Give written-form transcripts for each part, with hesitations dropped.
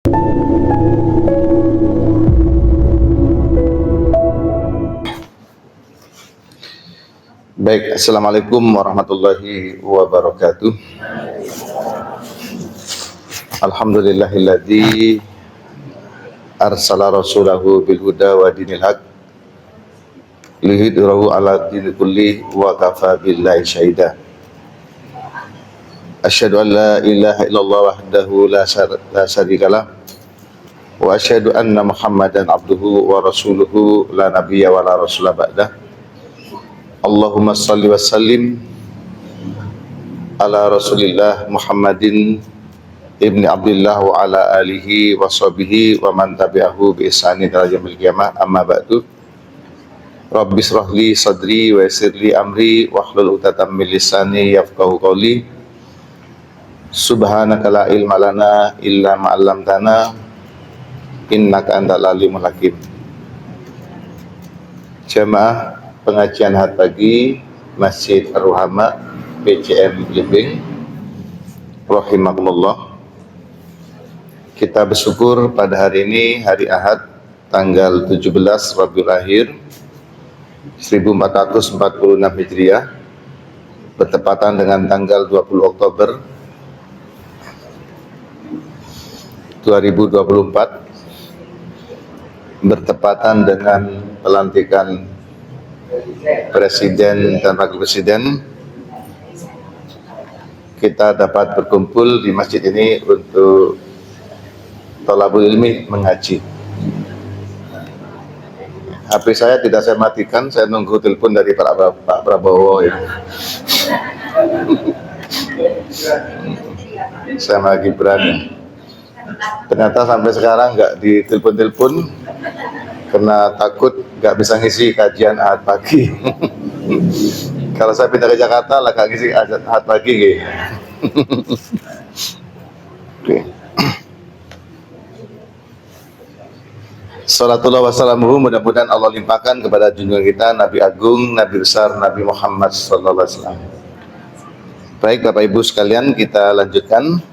Baik, Assalamualaikum warahmatullahi wabarakatuh. Alhamdulillahilladzi arsala rasulahu bil huda wa dinil haq liyudhhirahu ala dini kulli wa kafa billahi syahida. Asyhadu an la ilaha illallah wahdahu la syarika lah wa asyhadu anna Muhammadan abduhu wa rasuluhu la nabiyya wa la rasula ba'dah. Allahumma salli wa sallim ala rasulillah Muhammadin ibni Abdillah wa ala alihi wa sahbihi wa man tabi'ahu bi ihsanin ila yaumil qiyamah, amma ba'du. Rabbi shrahli sadri wa yassirli amri wahlul 'uqdatam min lisani yafqahu qawli. Subhanaka la ilma lana illa ma 'allamtana innaka antal alimul hakim. Jamaah pengajian had pagi Masjid Ar-Ruhama PCM Blimbing rahimakumullah. Kita bersyukur pada hari ini, hari Ahad tanggal 17 Rabiul Akhir 1446 Hijriah, bertepatan dengan tanggal 20 Oktober 2024, bertepatan dengan pelantikan Presiden dan Wakil Presiden. Kita dapat berkumpul di masjid ini untuk thalabul ilmi, mengaji. HP saya tidak saya matikan, saya nunggu telepon dari Pak Prabowo ya. Sama Gibran. Ternyata sampai sekarang nggak ditelepon-telepon karena takut nggak bisa ngisi kajian Ahad pagi. Kalau saya pindah ke Jakarta lah nggak ngisi Ahad pagi gitu. Oke. Salatullah wassalamuhu, mudah-mudahan Allah limpahkan kepada junjungan kita Nabi Agung, Nabi besar, Nabi Muhammad sallallahu alaihi wasallam. Baik Bapak Ibu sekalian, kita lanjutkan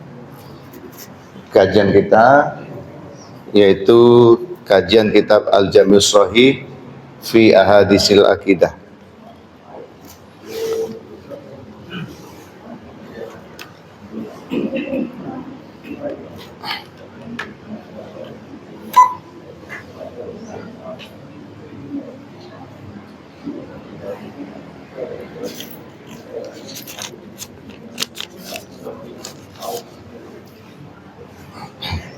kajian kita, yaitu kajian kitab Al-Jami' Shahih fi Ahadisil Aqidah.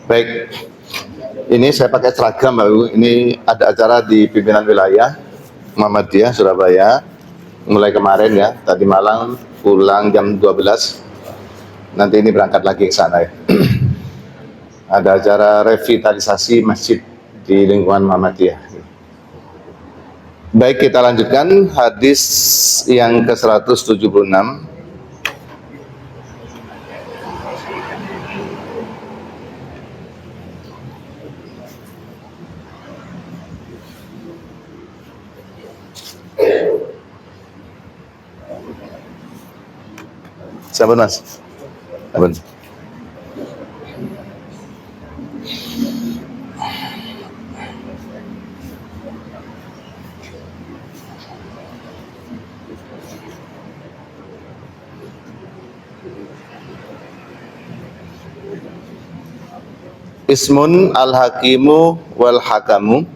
Baik, ini saya pakai seragam Bapak Ibu. Ini ada acara di pimpinan wilayah Muhammadiyah Surabaya mulai kemarin ya, tadi malam pulang jam 12. Nanti ini berangkat lagi ke sana ya. Ada acara revitalisasi masjid di lingkungan Muhammadiyah. Baik, kita lanjutkan hadis yang ke-176. Sabar Mas. Sabar. Ismun al-hakimu wal hakamu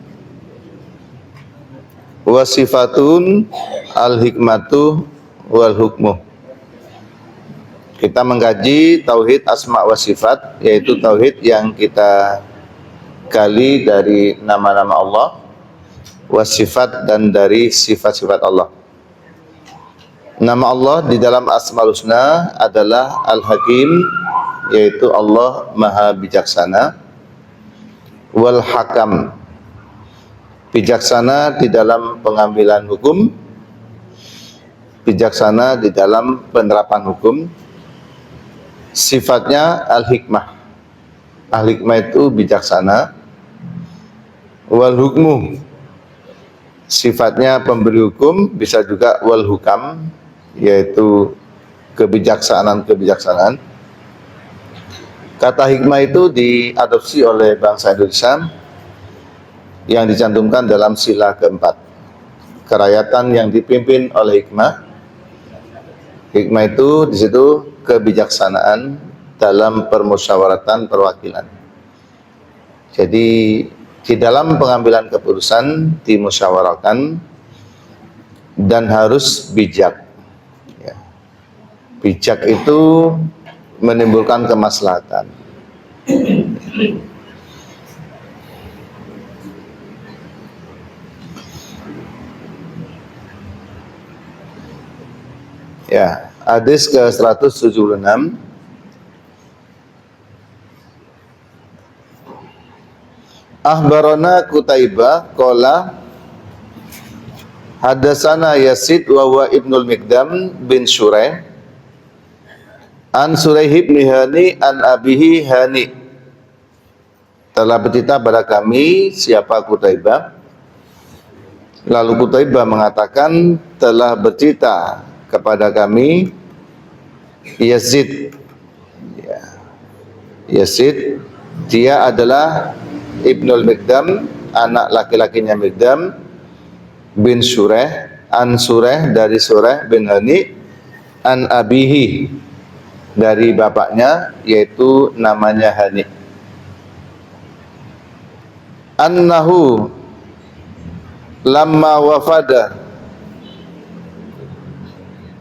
wa sifatun al-hikmatu wal hukmu. Kita mengkaji tauhid asma wa sifat, yaitu tauhid yang kita gali dari nama-nama Allah, wa sifat, dan dari sifat-sifat Allah. Nama Allah di dalam Asmaul Husna adalah Al-Hakim, yaitu Allah Maha Bijaksana, wal Hakam, bijaksana di dalam pengambilan hukum, bijaksana di dalam penerapan hukum. Sifatnya al-hikmah. Al-hikmah itu bijaksana. Wal hukmu, sifatnya pemberi hukum, bisa juga wal hukam, yaitu kebijaksanaan-kebijaksanaan. Kata hikmah itu diadopsi oleh bangsa Indonesia yang dicantumkan dalam sila keempat. Kerakyatan yang dipimpin oleh hikmah. Hikmah itu di situ kebijaksanaan dalam permusyawaratan perwakilan. Jadi di dalam pengambilan keputusan dimusyawarahkan dan harus bijak. Ya. Bijak itu menimbulkan kemaslahatan. Ya, hadis ke-176. Akhbarana Qutaibah qala hadatsana Yazid wa huwa Ibnul Mikdam bin Shuraih an Suraih bin Hani an abihi Hani. Telah bercerita pada kami siapa Qutaibah. Lalu Qutaibah mengatakan telah bercerita kepada kami Yazid. Ya. Yazid dia adalah Ibnul Mikdam, anak laki-lakinya Mikdam bin Shuraih, an Shuraih dari Shuraih bin Hani, an abihi dari bapaknya yaitu namanya Hani. Annahu lamma wafada.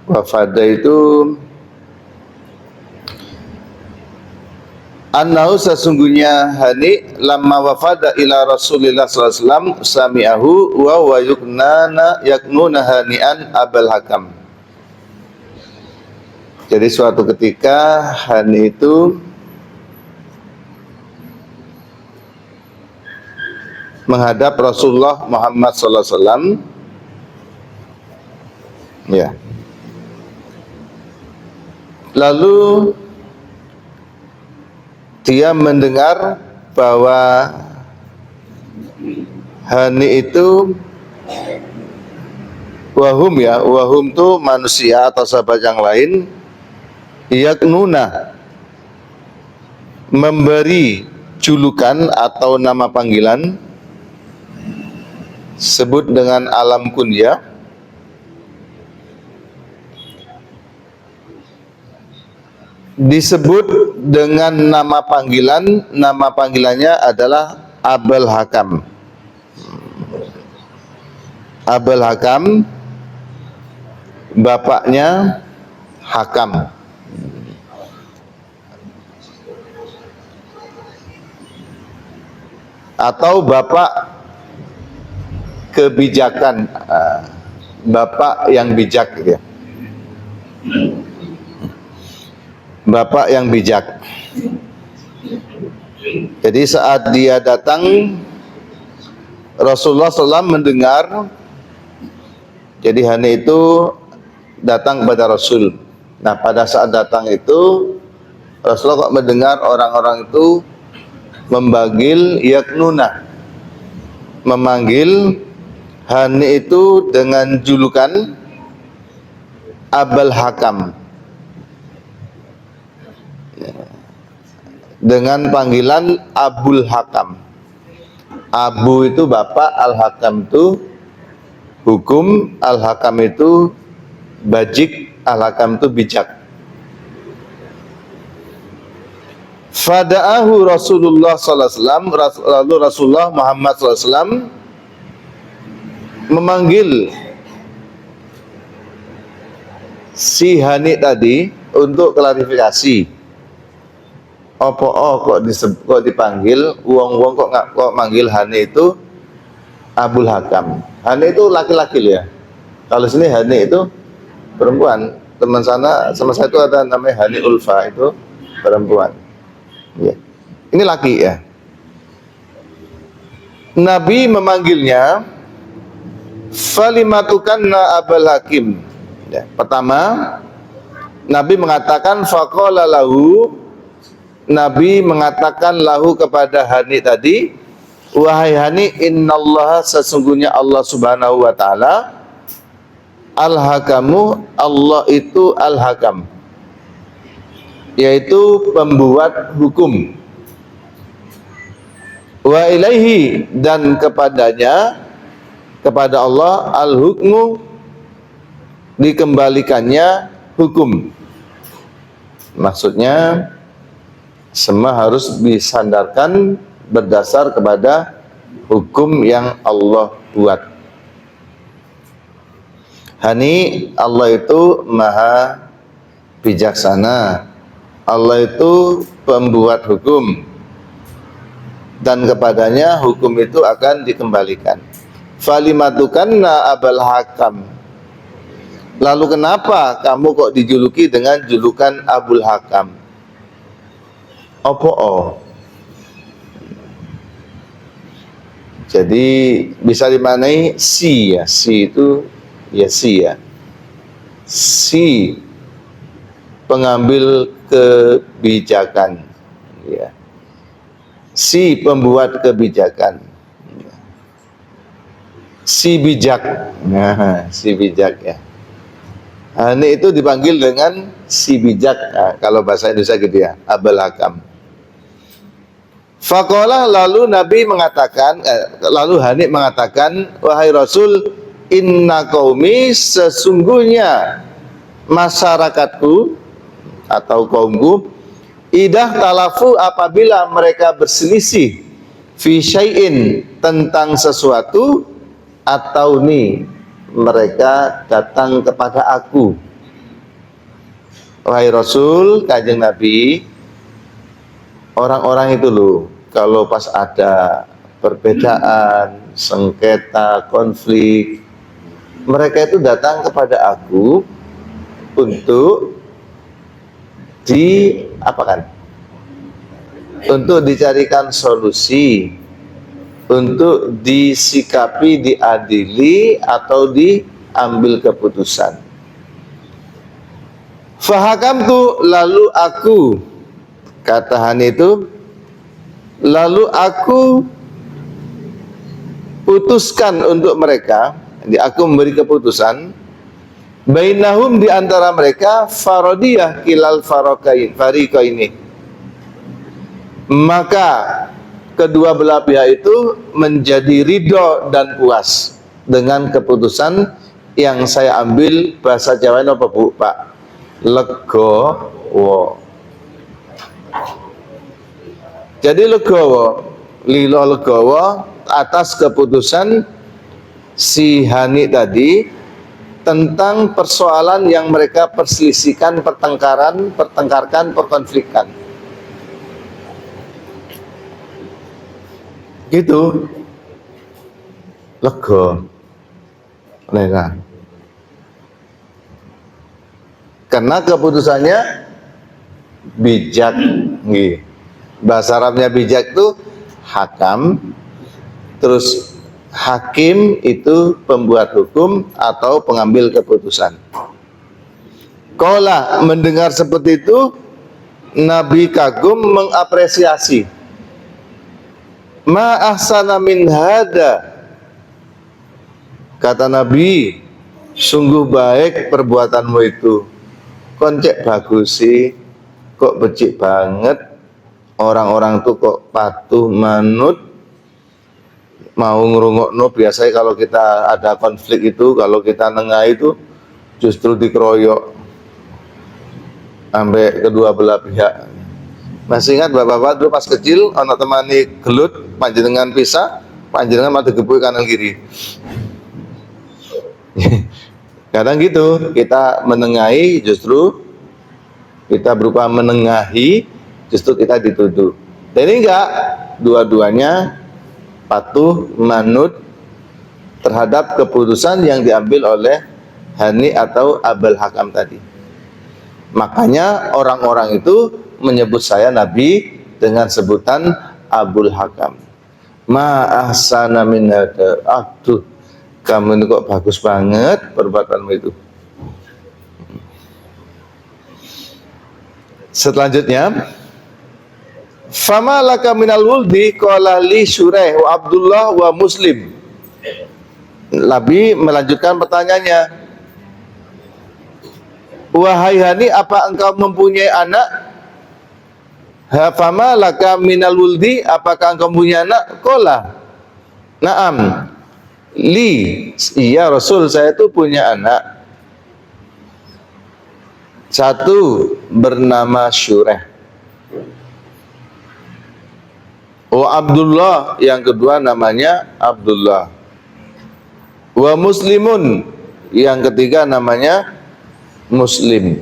Wafada itu annahu sesungguhnya Hani lamma wafada ila Rasulillah sallallahu alaihi wasallam sami'ahu wa yaknuna hani'an Abul Hakam. Jadi suatu ketika Hani itu menghadap Rasulullah Muhammad sallallahu alaihi wasallam. Ya. Lalu dia mendengar bahwa Hani itu wahum itu manusia atau sahabat yang lain yaknuna memberi julukan atau nama panggilan sebut dengan alam kunyah disebut dengan nama panggilannya adalah Abul Hakam. Abul Hakam bapaknya Hakam. Atau bapak kebijakan, bapak yang bijak gitu ya. Bapak yang bijak. Jadi saat dia datang Rasulullah SAW mendengar. Jadi Hani itu datang kepada Rasul. Nah pada saat datang itu Rasulullah kok mendengar orang-orang itu memanggil Hani itu dengan julukan Abul Hakam, dengan panggilan Abul Hakam. Abu itu bapak, Al-Hakam itu hukum, Al-Hakam itu bajik, Al-Hakam itu bijak. Fada'ahu Rasulullah sallallahu alaihi wasallam, lalu Rasulullah Muhammad sallallahu alaihi wasallam memanggil si Hani tadi untuk klarifikasi. Kok dipanggil wong kok manggil Hani itu Abul Hakam. Hani itu laki-laki ya. Kalau sini Hani itu perempuan. Teman sana sama saya itu ada namanya Hani Ulfa, itu perempuan. Ya. Ini laki ya. Nabi memanggilnya falimatukanna Abul Hakim. Ya. Pertama Nabi mengatakan faqala lahu, Nabi mengatakan lahu kepada Hani tadi, wahai Hani, innallaha sesungguhnya Allah Subhanahu wa taala al-hakamu, Allah itu al-hakam. yaitu pembuat hukum. Wa ilaihi, dan kepadanya, kepada Allah, al-hukmu, dikembalikannya hukum. Maksudnya semua harus disandarkan berdasar kepada hukum yang Allah buat. Hani, Allah itu maha bijaksana, Allah itu pembuat hukum, dan kepadanya hukum itu akan dikembalikan. Falimatukanna abal hakam, lalu kenapa kamu kok dijuluki dengan julukan Abul Hakam? Opo? Jadi bisa dimaknai si, ya, si itu ya si, ya, si pengambil kebijakan, ya, si pembuat kebijakan, si bijak. Nah, si bijak, ya. Ini itu dipanggil dengan si bijak. Nah, kalau bahasa Indonesia gitu, ya, Abul Hakam. Faqala, lalu Nabi mengatakan, lalu Hani mengatakan, wahai Rasul, inna qaumi, sesungguhnya masyarakatku atau kaumku, idah talafu, apabila mereka berselisih, fi syai'in, tentang sesuatu, atau nih mereka datang kepada aku. Wahai Rasul, kanjeng Nabi, orang-orang itu loh, kalau pas ada perbedaan, sengketa, konflik, mereka itu datang kepada aku untuk diapakan? Untuk dicarikan solusi, untuk disikapi, diadili, atau diambil keputusan. Fahakamtu, lalu aku, kata Hani itu, lalu aku putuskan untuk mereka, jadi aku memberi keputusan, bainahum, di antara mereka, farodiyah kilal fariqaini, maka kedua belah pihak itu menjadi ridho dan puas dengan keputusan yang saya ambil. Bahasa Jawa apa Bu, Pak? Legowo. Jadi legowo, lilo legowo atas keputusan si Hani tadi tentang persoalan yang mereka perselisihkan, pertengkarkan, perkonflikkan. Gitu. Lega. Lega. Karena keputusannya bijak. Nggih. Bahasa Arabnya bijak itu hakam, terus hakim itu pembuat hukum atau pengambil keputusan. Qala, mendengar seperti itu, Nabi kagum, mengapresiasi. Ma ahsana min hada, kata Nabi, sungguh baik perbuatanmu itu. Koncek bagus sih, kok becik banget. Orang-orang tuh kok patuh manut, mau ngerungokno. Biasanya kalau kita ada konflik itu, kalau kita nengah itu justru dikeroyok sampai kedua belah pihak. Masih ingat bapak-bapak dulu pas kecil, anak temani gelut, panjenengan pisah, panjenengan mati gebuk kanan kiri. Kadang gitu, kita menengahi, justru kita berupa menengahi, justru kita dituduh. Dan ini enggak, dua-duanya patuh manut terhadap keputusan yang diambil oleh Hani atau Abul Hakam tadi. Makanya orang-orang itu menyebut saya Nabi dengan sebutan Abul Hakam. Ma ahsana min hada. Aduh, kamu ini kok bagus banget perbuatanmu itu. Selanjutnya, fama laka minal wuldi qala li Syuraih wa Abdullah wa Muslim. Nabi melanjutkan pertanyaannya, wahai Hani, apa engkau mempunyai anak? Fama laka minal wuldi, apakah engkau punya anak? Qala na'am li, iya Rasul, saya itu punya anak. Satu bernama Syureh, wa Abdullah, yang kedua namanya Abdullah, wa Muslimun, yang ketiga namanya Muslim.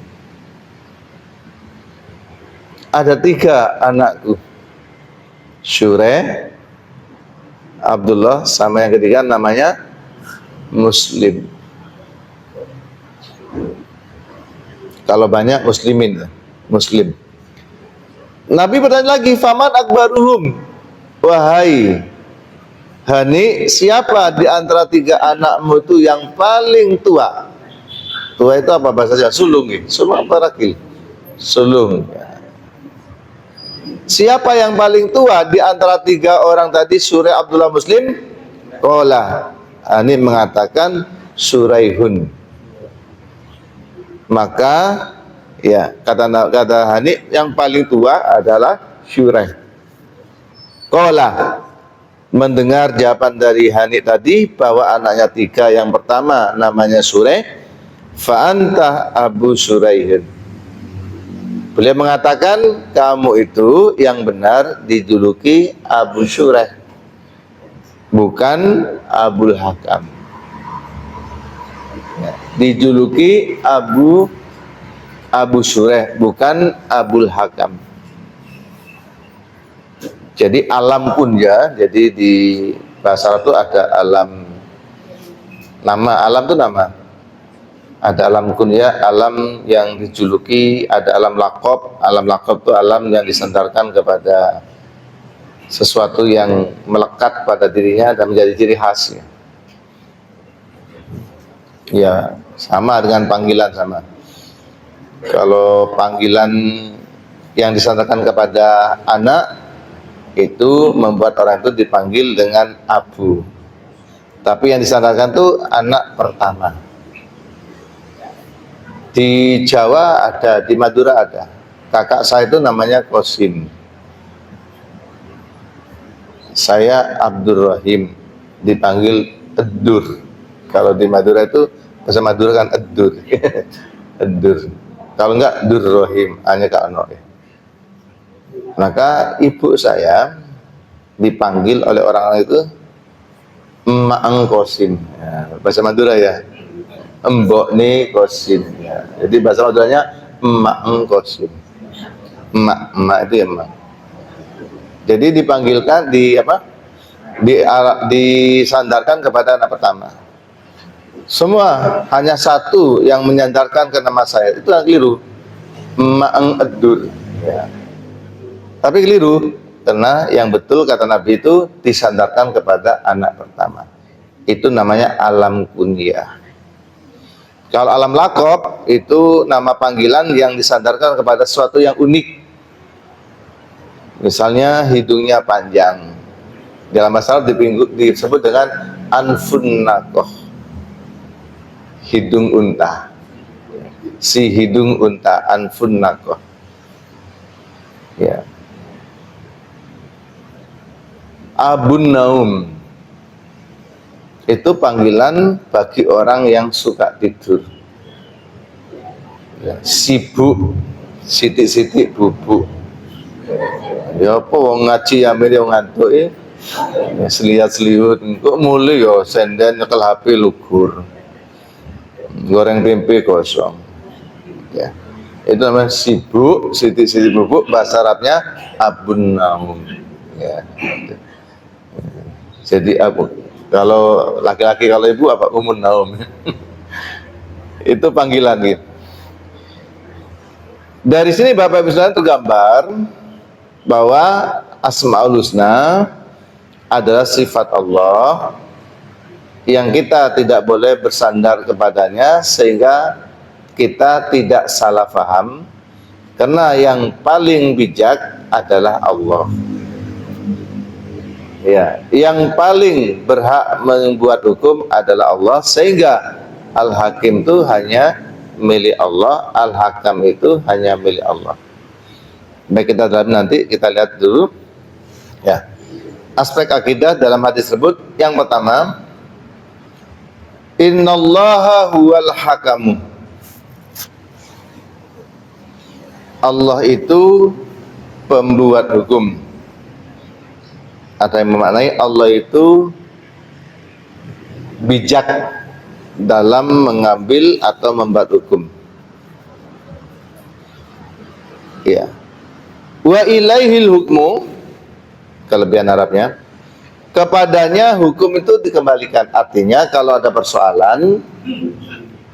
Ada 3 anakku, Syureh, Abdullah, sama yang ketiga namanya Muslim. Kalau banyak muslimin, Muslim. Nabi bertanya lagi, faman akbaruhum, wahai Hani, siapa di antara 3 anakmu itu yang paling tua? Tua itu apa bahasanya? Sulung, sulung apa rakil? Sulung. Siapa yang paling tua di antara 3 orang tadi, Syureh, Abdullah, Muslim? Qala, Hani mengatakan Suraihun. Maka ya kata Hani, yang paling tua adalah Syureh. Qala, mendengar jawaban dari Hani tadi bahwa anaknya 3, yang pertama namanya Syureh, fa anta Abu Suraihin. Beliau mengatakan, kamu itu yang benar dijuluki Abu Syureh, bukan Abul Hakam. Dijuluki Abu Syureh, bukan Abul Hakam. Jadi alam kunya, jadi di bahasa Arab itu ada alam, nama alam itu nama. Ada alam kunya, alam yang dijuluki, ada alam lakob. Alam lakob itu alam yang disandarkan kepada sesuatu yang melekat pada dirinya dan menjadi ciri khasnya. Ya, sama dengan panggilan, sama. Kalau panggilan yang disandarkan kepada anak, itu membuat orang itu dipanggil dengan Abu. Tapi yang disandarkan itu anak pertama. Di Jawa ada, di Madura ada. Kakak saya itu namanya Qasim. Saya Abdurrahim, dipanggil Edur. Kalau di Madura itu, bahasa Madura kan Edur. Edur. Kalau enggak Durrahim, hanya Kak Ono. Maka ibu saya dipanggil oleh orang itu Maang Qasim. Ya, bahasa Madura ya. Embok nih Qasim. Ya. Jadi bahasa Maduranya Maang Qasim. Emak itu ya emak. Jadi dipanggilkan disandarkan kepada anak pertama. Semua hanya satu yang menyandarkan ke nama saya, itu yang keliru. Maang Edur. Ya. Tapi keliru, karena yang betul kata Nabi itu disandarkan kepada anak pertama. Itu namanya alam kunyah. Kalau alam lakob itu nama panggilan yang disandarkan kepada sesuatu yang unik. Misalnya hidungnya panjang. Dalam bahasa Arab disebut dengan anfun nakoh, hidung unta. Si hidung unta, anfun nakoh. Ya. Abun Naum itu panggilan bagi orang yang suka tidur. Ya, sibuk, sitik-sitik bubuk. Ya apa wong ngaji ambil yang ngantuk ya selihat-seliut, kok mulai ya senden nyekel HP lugur, goreng tempe kosong. Ya, itu namanya sibuk, sitik-sitik bubuk, bahasa Arabnya Abun Naum. Ya. Jadi apa? Kalau laki-laki, kalau ibu apa? Umun Naum. Itu panggilan gitu. Dari sini Bapak Ibu Saudara tergambar bahwa Asmaul Husna adalah sifat Allah yang kita tidak boleh bersandar kepadanya sehingga kita tidak salah paham, karena yang paling bijak adalah Allah. Ya, yang paling berhak membuat hukum adalah Allah, sehingga Al-Hakim itu hanya milik Allah, Al-Hakam itu hanya milik Allah. Baik, kita dalam nanti kita lihat dulu ya. Aspek akidah dalam hadis tersebut yang pertama, innallaha huwal hakamu. Allah itu pembuat hukum. Ada yang memaknai Allah itu bijak dalam mengambil atau membuat hukum. Ya. Wa ilaihil hukmu, kelebihan Arabnya, kepadanya hukum itu dikembalikan. Artinya kalau ada persoalan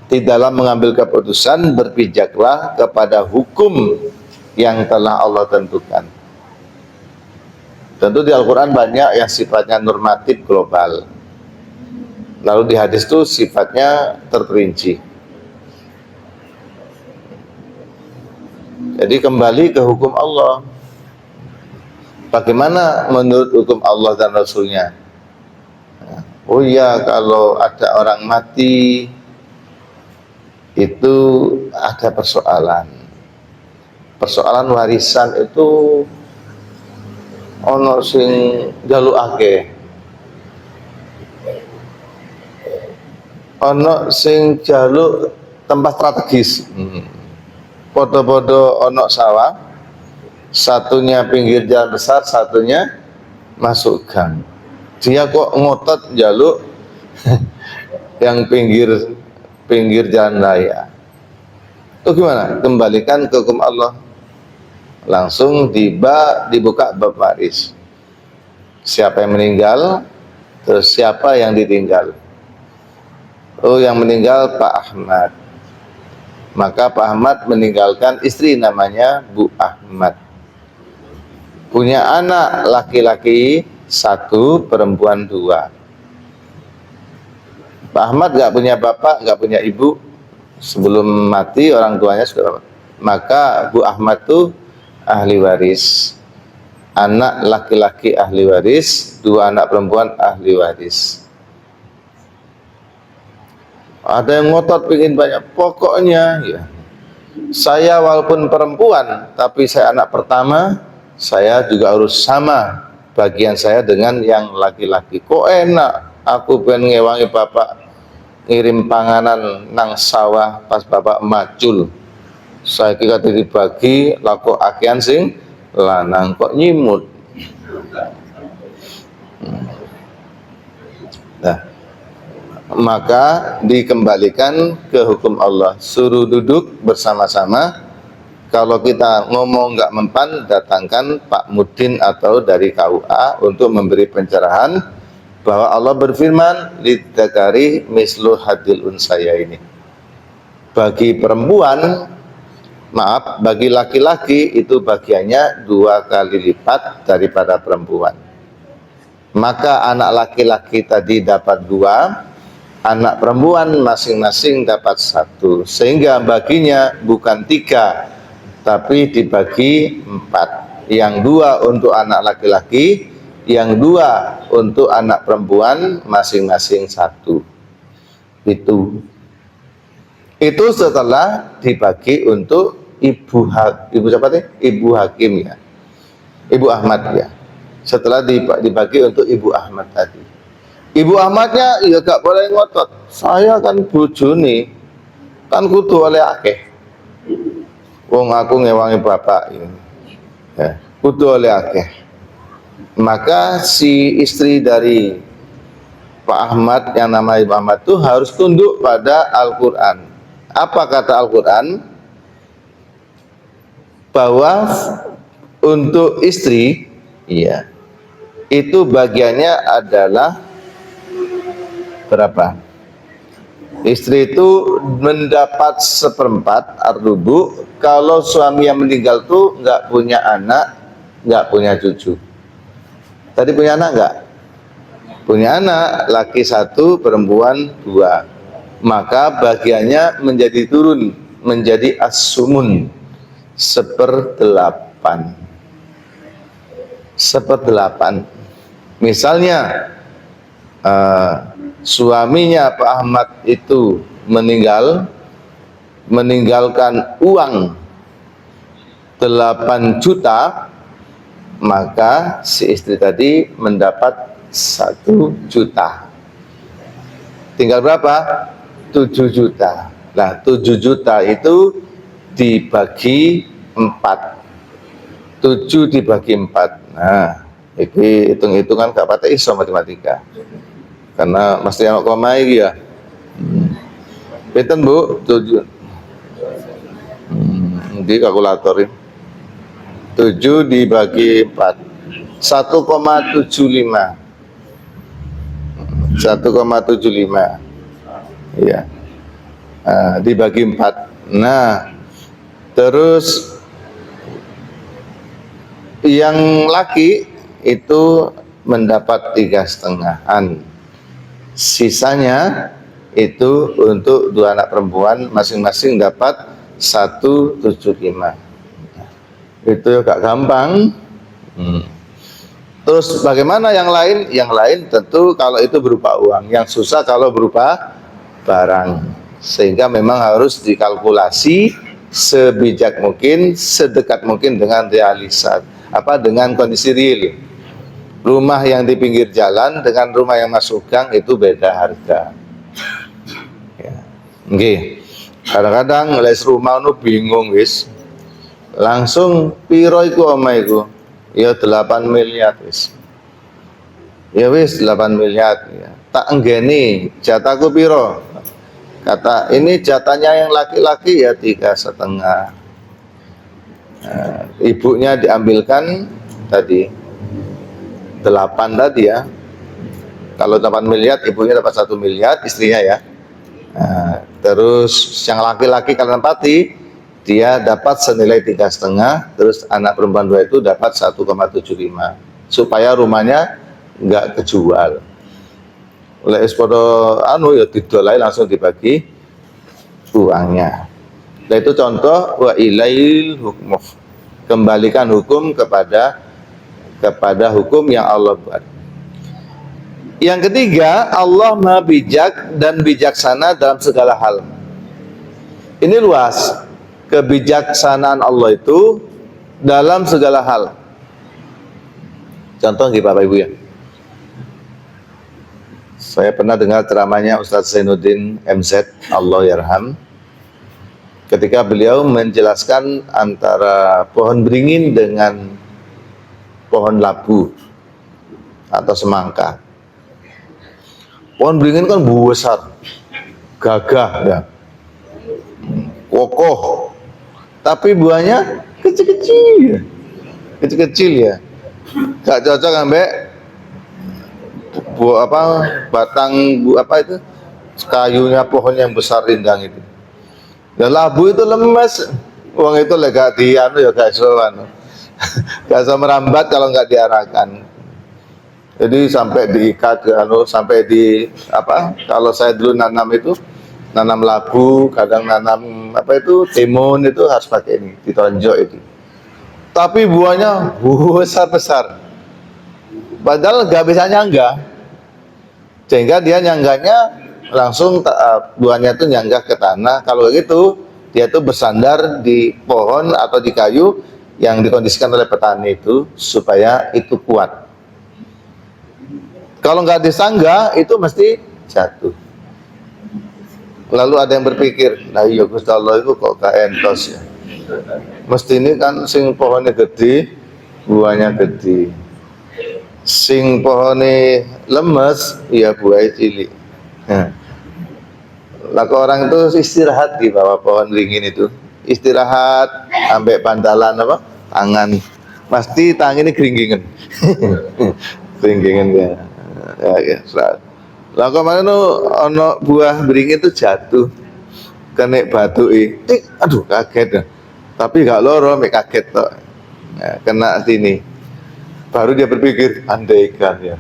di dalam mengambil keputusan, berpijaklah kepada hukum yang telah Allah tentukan. Tentu di Al-Quran banyak yang sifatnya normatif global, lalu di hadis itu sifatnya terperinci. Jadi kembali ke hukum Allah. Bagaimana menurut hukum Allah dan Rasulnya? Oh iya, kalau ada orang mati itu ada persoalan. Persoalan warisan itu ono sing jalukake, ono sing jaluk tempat strategis. Podo-podo ono sawah, satunya pinggir jalan besar, satunya masuk gang. Dia kok ngotot jaluk yang pinggir jalan raya. Itu gimana? Kembalikan ke hukum Allah. Langsung dibuka bab waris. Siapa yang meninggal, terus siapa yang ditinggal. Oh, yang meninggal Pak Ahmad. Maka Pak Ahmad meninggalkan istri namanya Bu Ahmad. Punya anak laki-laki 1, perempuan 2. Pak Ahmad gak punya bapak, gak punya ibu. Sebelum mati orang tuanya sudah. Maka Bu Ahmad tuh ahli waris. Anak laki-laki ahli waris, 2 anak perempuan ahli waris. Ada yang ngotot pengen banyak. Pokoknya ya, saya walaupun perempuan tapi saya anak pertama, saya juga harus sama bagian saya dengan yang laki-laki. Kok enak aku pengen ngewangi bapak ngirim panganan nang sawah pas bapak macul, saya kira dibagi laku akian sing lanang kok nyimut. Nah, maka dikembalikan ke hukum Allah, suruh duduk bersama-sama. Kalau kita ngomong nggak mempan, datangkan Pak Mudin atau dari KUA untuk memberi pencerahan bahwa Allah berfirman lidzakari mislu hadil unsaya ini. Bagi perempuan, maaf, bagi laki-laki itu bagiannya 2 kali lipat daripada perempuan. Maka anak laki-laki tadi dapat 2, anak perempuan masing-masing dapat 1, sehingga baginya bukan 3 tapi dibagi 4. Yang 2 untuk anak laki-laki, yang 2 untuk anak perempuan, masing-masing 1. Itu setelah dibagi untuk ibu siapa nih? Ibu Hakim ya, Ibu Ahmad ya. Setelah dibagi untuk Ibu Ahmad tadi, Ibu Ahmadnya ya gak boleh ngotot. Saya kan bojone, kan kudu oleh akeh. Wong aku ngewangi bapak ini, ya, kudu oleh akeh. Maka si istri dari Pak Ahmad yang namanya Ibu Ahmad itu harus tunduk pada Al-Quran. Apa kata Al-Quran? Bahwa untuk istri, ya, itu bagiannya adalah berapa? Istri itu mendapat 1/4 ar-rubu kalau suami yang meninggal tuh nggak punya anak, nggak punya cucu. Tadi punya anak nggak? Punya anak, laki 1, perempuan 2. Maka bagiannya menjadi turun, menjadi as-sumun, 1/8. 1/8. Misalnya suaminya Pak Ahmad itu meninggalkan uang 8 juta, maka si istri tadi mendapat 1 juta. Tinggal berapa? 7 juta. Nah, 7 juta itu dibagi 4. 7 dibagi 4. Nah, ini hitung-hitungan gak patah iso matematika. Karena mesti anak koma iki ya. Pinten, Bu? 7. Ini kalkulator ini. 7 dibagi 4. 1,75. 1,75. Iya. Dibagi 4. Nah, terus yang laki itu mendapat 3,5-an. Sisanya itu untuk 2 anak perempuan, masing-masing dapat 175. Itu gak gampang. Terus bagaimana yang lain? Yang lain tentu kalau itu berupa uang, yang susah kalau berupa barang. Sehingga memang harus dikalkulasi sebijak mungkin, sedekat mungkin dengan realisat. Dengan kondisi real. Rumah yang di pinggir jalan dengan rumah yang masuk gang itu beda harga. Ya. Oke. Kadang-kadang les rumah nu bingung wis. Langsung piro iku omah iku? Ya 8 miliar wis. Ya wis 8 miliar ya. Tak enggeni, jatahku piro? Kata ini jatahnya yang laki-laki ya 3,5. Ibunya diambilkan tadi 8 tadi ya. Kalau 8 miliar, ibunya dapat 1 miliar, istrinya ya. Terus yang laki-laki kalian empati, dia dapat senilai 3,5. Terus anak perempuan 2 itu dapat 1,75. Supaya rumahnya nggak kejual. Oleh esporto ya didolai langsung dibagi uangnya. Nah itu contoh wa ilail hukmuh. Kembalikan hukum kepada hukum yang Allah buat. Yang ketiga, Allah Maha bijak dan bijaksana dalam segala hal. Ini luas. Kebijaksanaan Allah itu dalam segala hal. Contoh nggih Bapak Ibu ya. Saya pernah dengar ceramahnya Ustadz Zainuddin MZ, Allah yarham. Ketika beliau menjelaskan antara pohon beringin dengan pohon labu atau semangka. Pohon beringin kan besar, gagah ya, kokoh, tapi buahnya kecil-kecil ya, gak cocok ambek batang itu kayunya pohon yang besar rindang itu. Dan labu itu lemes, uang itu lega ya gak bisa merambat kalau nggak diarahkan. Jadi sampai diikat sampai kalau saya dulu nanam labu, kadang nanam timun itu harus pakai ini, ditonjok itu. Tapi buahnya besar-besar. Padahal nggak bisa nyangga. Sehingga dia nyangganya langsung buahnya itu nyanggah ke tanah. Kalau gitu dia tuh bersandar di pohon atau di kayu yang dikondisikan oleh petani itu supaya itu kuat. Kalau nggak disangga itu mesti jatuh. Lalu ada yang berpikir, nah iya Gusti Allah itu kok entos ya. Mesti ini kan sing pohonnya gede, buahnya gede. Sing pohonnya lemes, ya buahnya cilik. Lalu orang itu istirahat di bawah pohon beringin itu, istirahat ambek bantalan tangan, pasti tangan ini keringgingan. Keringgingan ya. Lah kemarin ono buah beringin itu jatuh kena batu aduh kaget. Tapi gak loro, kaget tok. Kena sini. Baru dia berpikir, andaikan ya.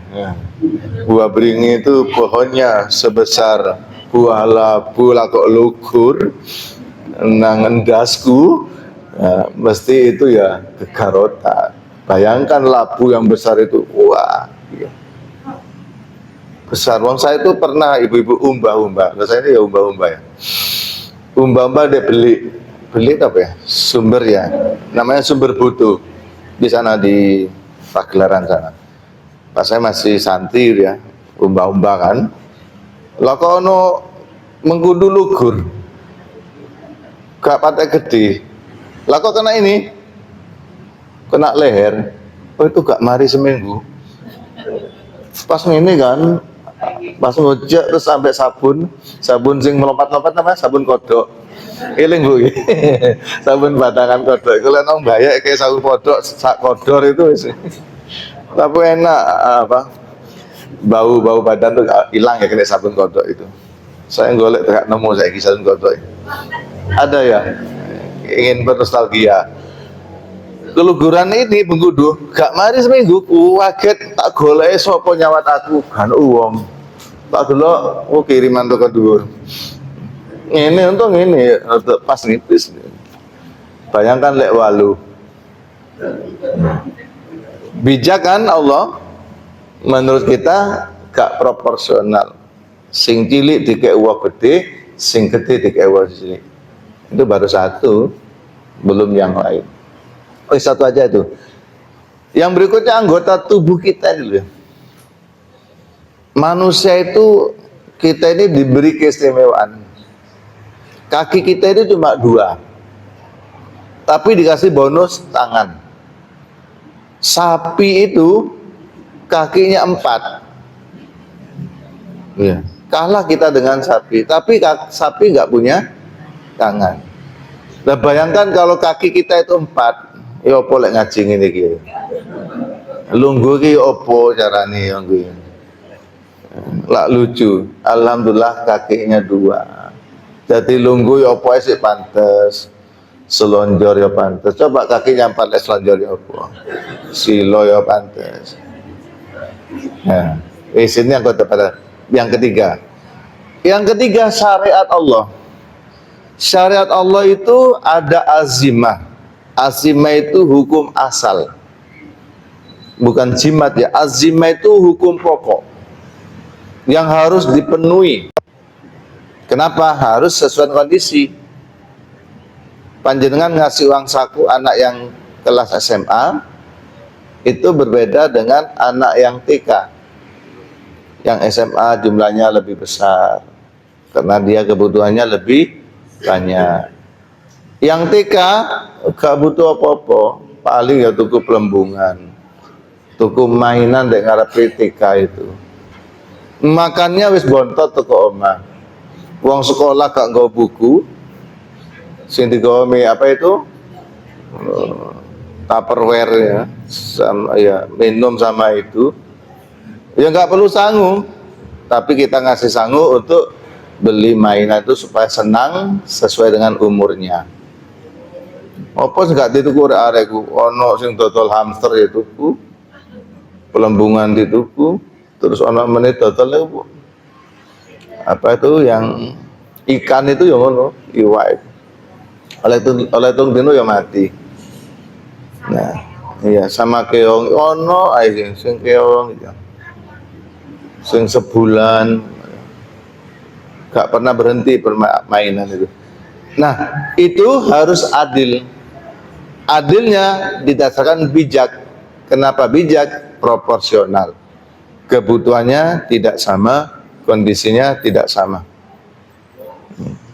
Buah beringin itu pohonnya sebesar buah labu lah kok lugur nang endasku, mesti itu ya kegarota. Bayangkan labu yang besar itu, wah ya. Besar. Wong saya itu pernah ibu-ibu umbah-umbah. Saya ini ya umbah-umbah ya. Umbah-umbah dia beli beli apa ya? Sumber ya. Namanya Sumber Butuh. Di sana di Pagelaran sana. Pas saya masih santri ya, umba-umba kan. Lah kok ono mengkudu lugur. Gak patek gede. Lah kok kena ini? Kena leher. Oh itu gak mari seminggu. Pas ini kan, pas ngojek terus sampai sabun sing melompat-lompat namanya sabun kodok. Eling Bu. Sabun batangan kodok. Kalau nang bayar kayak sabun kodok, sak kodor itu wis. Tapi enak apa? Bau badan tuh hilang ya kena sabun kodok itu. Saya golek tidak nemu saya sabun kodok. Ada ya, ingin bernostalgia. Keluguran ini mengkudu gak mari seminggu kaget tak golek sapa nyawat aku kan uang tak delok kiriman toko dhuwur ini untung ini pas nipis bayangkan lek walu bijak kan Allah menurut kita gak proporsional sing cilik dikek uang gede sing gede dikek uang cilik itu baru satu belum yang lain. Oh satu aja itu. Yang berikutnya anggota tubuh kita dulu. Manusia itu kita ini diberi keistimewaan. Kaki kita itu cuma 2, tapi dikasih bonus tangan. Sapi itu kakinya 4. Ya. Kalah kita dengan sapi, tapi sapi nggak punya tangan. Nah bayangkan kalau kaki kita itu 4. Ya opo lek ngaji ngene iki. Lungguh iki opo carane yang kuwi. Lak lucu. Alhamdulillah kakinya 2. Jadi lungguh ya opo sik pantes. Selonjor ya pantes. Coba kakinya 4 selonjor ya opo. Silo ya pantes. Nah, ini yang ketiga. Yang ketiga syariat Allah. Syariat Allah itu ada azimah. Azimah itu hukum asal, bukan jimat ya. Azimah itu hukum pokok yang harus dipenuhi. Kenapa? Harus sesuai kondisi. Panjenengan ngasih uang saku anak yang kelas SMA itu berbeda dengan anak yang TK. Yang SMA jumlahnya lebih besar karena dia kebutuhannya lebih banyak. Yang TK gak butuh apa-apa, paling ya tuku pelembungan, tuku mainan dek ngarepe TK itu. Makannya wis bontot teko omah. Wong sekolah gak nggawa buku, sing digawa apa itu? Tupperware ya, sama ya minum sama itu. Ya nggak perlu sangu, tapi kita ngasih sangu untuk beli mainan itu supaya senang sesuai dengan umurnya. Apa sih gak dituku areku, ono sing dodol hamster ya tuku, pelembungan dituku, terus ono menit dodol itu apa itu yang ikan itu yang ono, iwak. Oleh tung dino ya mati. Nah, iya sama keong ono ae sing keong ya. Sing sebulan gak pernah berhenti permainan itu. Nah, itu harus adil. Adilnya didasarkan bijak. Kenapa bijak? Proporsional. Kebutuhannya tidak sama, kondisinya tidak sama.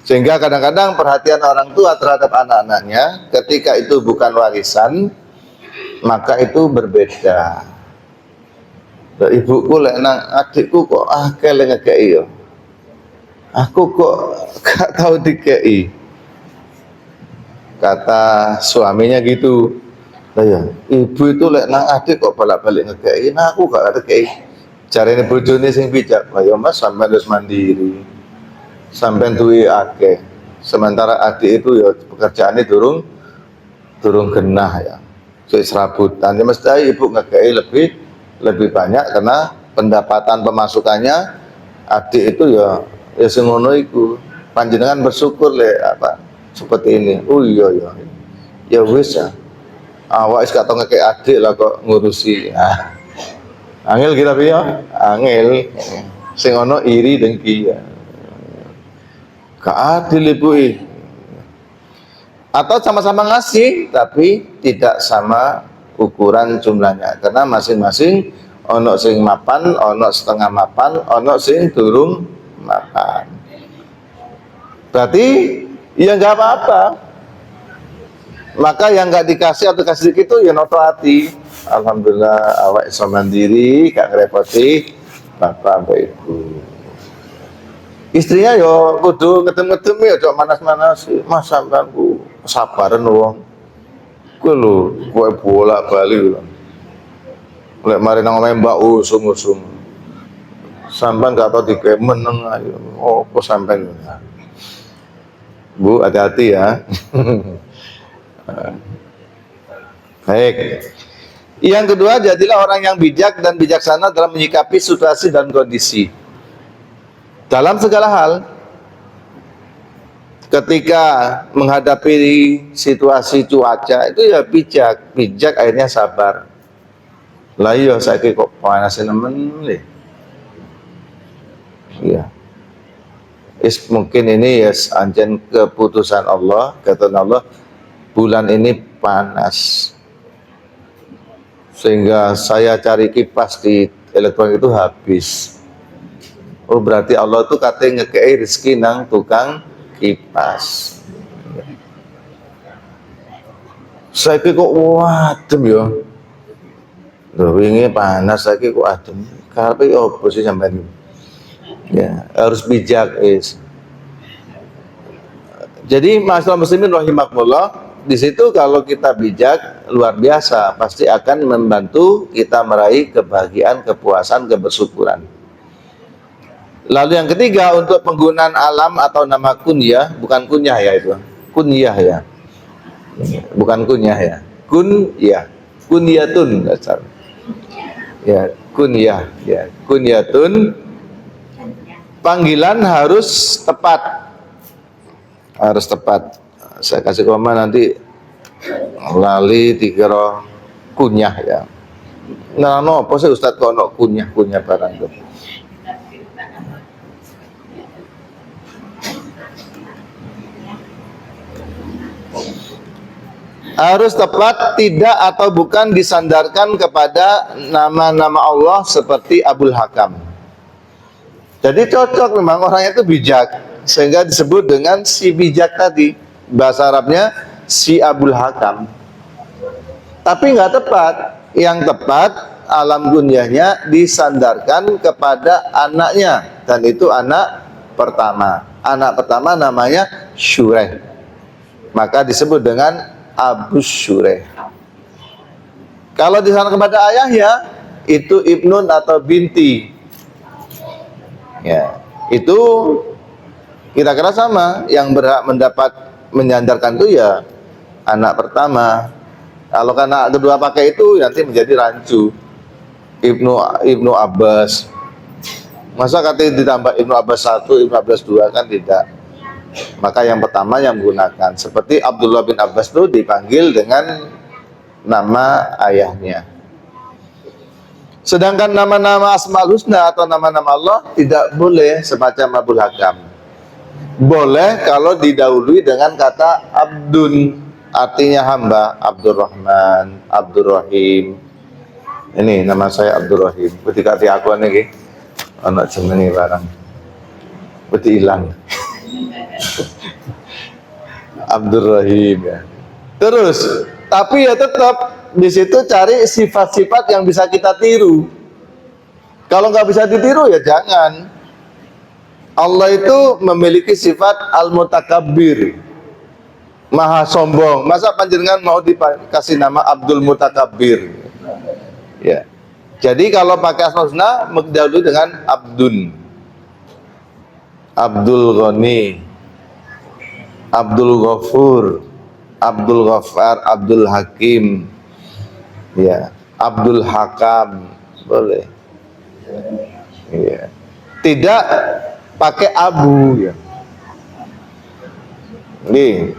Sehingga kadang-kadang perhatian orang tua terhadap anak-anaknya ketika itu bukan warisan, maka itu berbeda. Ibuku lek nang adikku kok akeh ngekeki yo. Aku kok gak tahu dikei. Kata suaminya gitu. Lah ya, ibu itu lek nang adik kok balik-balik ngekei. Nah aku gak ada kei. Jarene bojone sing bijak. Lah ya Mas sampean wis mandiri. Sampean duwe akeh. Sementara adik itu ya pekerjaannya durung genah ya. Sik serabutan. Ya mesti ibu ngekei lebih banyak karena pendapatan pemasukannya adik itu ya sing ngono iku. Panjenengan bersyukur le apa seperti ini. Oh iya ya. Ya wis ya. Awak wis gak tau ngekek adik lah kok ngurusi. Ah. Angel kita piye? Angel. Sing ono iri dengki ya. Gak adil ibu. Atau sama-sama ngasih tapi tidak sama ukuran jumlahnya, karena masing-masing ono sing mapan, ono setengah mapan, ono sing durung mapan. Berarti ya nggak apa-apa. Maka yang nggak dikasih atau kasih sedikit itu ya noto hati. Alhamdulillah awak iso mandiri, gak ngerepoti bapak mbak ibu. Istrinya yo kudu ngedem-ngedem ya, cok manas-manas. Mas sampean ku sabaran wong. Kuwi lho, kowe bolak-balik lho. Lek mari nang omahe Mbak usum-usum. Sampean gak tau dikowe meneng ayo. Opo sampean? Bu, hati-hati ya. Baik. Yang kedua, jadilah orang yang bijak dan bijaksana dalam menyikapi situasi dan kondisi. Dalam segala hal, ketika menghadapi situasi cuaca itu ya bijak akhirnya sabar. Lah iya saiki kok panasnya nemen nih. Iya. Mungkin ini ya anjen keputusan Allah, kata Allah, bulan ini panas. Sehingga saya cari kipas di elektronik itu habis. Oh berarti Allah tuh katanya ngekei rezeki nang tukang kipas. Saya kok adem ya. Loh wingi panas saiki kok adem. Karepe opo sih sampean? Ya, harus bijak is. Jadi masalah muslimin rahimakumullah, di situ kalau kita bijak luar biasa, pasti akan membantu kita meraih kebahagiaan, kepuasan, kebersyukuran. Lalu yang ketiga, untuk penggunaan alam atau nama kunyah, bukan kunyah ya itu, kunyah ya, bukan kunyah ya, kunyah, kunyatun dasar, ya kunyah, ya kunyatun, panggilan harus tepat, harus tepat. Saya kasih koma nanti lali dikira kunyah ya. Nah, no, apa sih Ustadz kono kunyah barang itu? Harus tepat, tidak atau bukan disandarkan kepada nama-nama Allah seperti Abul Hakam. Jadi cocok memang orangnya itu bijak, sehingga disebut dengan si bijak tadi. Bahasa Arabnya si Abul Hakam. Tapi nggak tepat. Yang tepat alam kunyahnya disandarkan kepada anaknya, dan itu anak pertama. Anak pertama namanya Syureh, maka disebut dengan Abu Syureh. Kalau disandarkan kepada ayahnya itu Ibnun atau binti. Ya, itu kira-kira sama. Yang berhak mendapat menyandarkan itu ya anak pertama. Kalau anak kedua pakai itu nanti menjadi rancu. Ibnu Abbas. Masa katanya ditambah Ibnu Abbas 1, Ibnu Abbas 2 kan tidak. Maka yang pertama yang menggunakan. Seperti Abdullah bin Abbas itu dipanggil dengan nama ayahnya. Sedangkan nama-nama Asmaul Husna atau nama-nama Allah tidak boleh semacam Abul Hakam. Boleh kalau didahului dengan kata Abdun, artinya hamba. Abdurrahman, Abdurrahim. Ini nama saya Abdurrahim. Ketika di aku ini anak jenenge barang berarti hilang. Abdurrahim ya. Terus, tapi ya tetap di situ cari sifat-sifat yang bisa kita tiru. Kalau nggak bisa ditiru ya jangan. Allah itu memiliki sifat al-mutakabbir, maha sombong. Masa panjenengan mau dikasih nama Abdul Mutakabbir? Ya. Jadi kalau pakai Asmaul Husna mendahului dengan Abdun, Abdul Ghani, Abdul Ghafur, Abdul Ghaffar, Abdul Hakim, ya, Abdul Hakam, boleh. Ya. Tidak pakai Abu ya. Nih,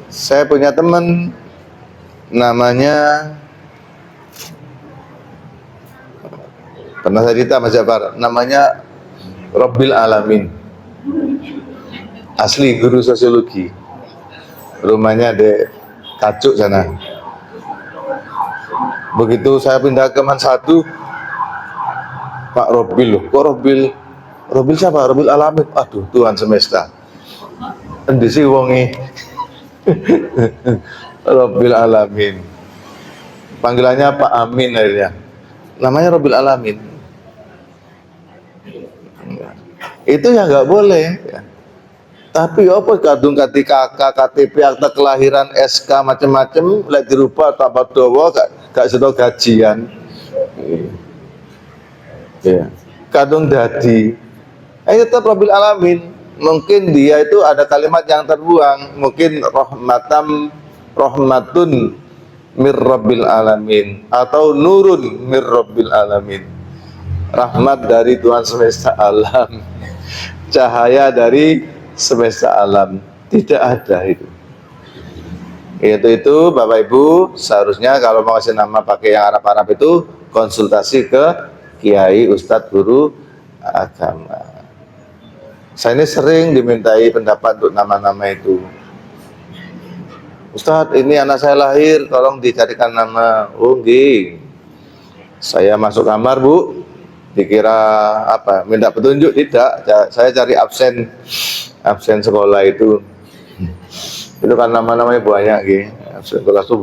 saya punya teman namanya, pernah saya cerita Mas Jafar, namanya Rabbil Alamin. Asli guru sosiologi. rumahnya di Kacuk sana. Begitu saya pindah ke Man 1, Pak Robil loh, kok Robil? Robil siapa? Robil Alamin. Aduh, Tuhan semesta. Endi sih wonge? Robil Alamin. Panggilannya Pak Amin akhirnya. Namanya Robil Alamin. Itu ya nggak boleh. Ya. Tapi apa kadung KTK, KTP, akta kelahiran, SK macam-macam, lek dirubah tambah dawa gak sedo gajian. Ya. Kadung dadi. Tetap Robil Alamin. Mungkin dia itu ada kalimat yang terbuang, mungkin rahmatun mir Rabbil Alamin atau nurun mir Rabbil Alamin, rahmat dari Tuhan semesta alam, cahaya dari semesta alam. Tidak ada itu. Itu Bapak Ibu, seharusnya kalau mau kasih nama pakai yang Arab-Arab itu konsultasi ke kiai, ustadz, guru agama. Saya ini sering dimintai pendapat untuk nama-nama itu. Ustadz, ini anak saya lahir, tolong dicarikan nama. Oh, nggih. Saya masuk kamar, Bu. Dikira apa? Minta petunjuk? Tidak. Saya cari absen sekolah itu. Itu kan nama-namanya banyak, nggih. Absen sekolah itu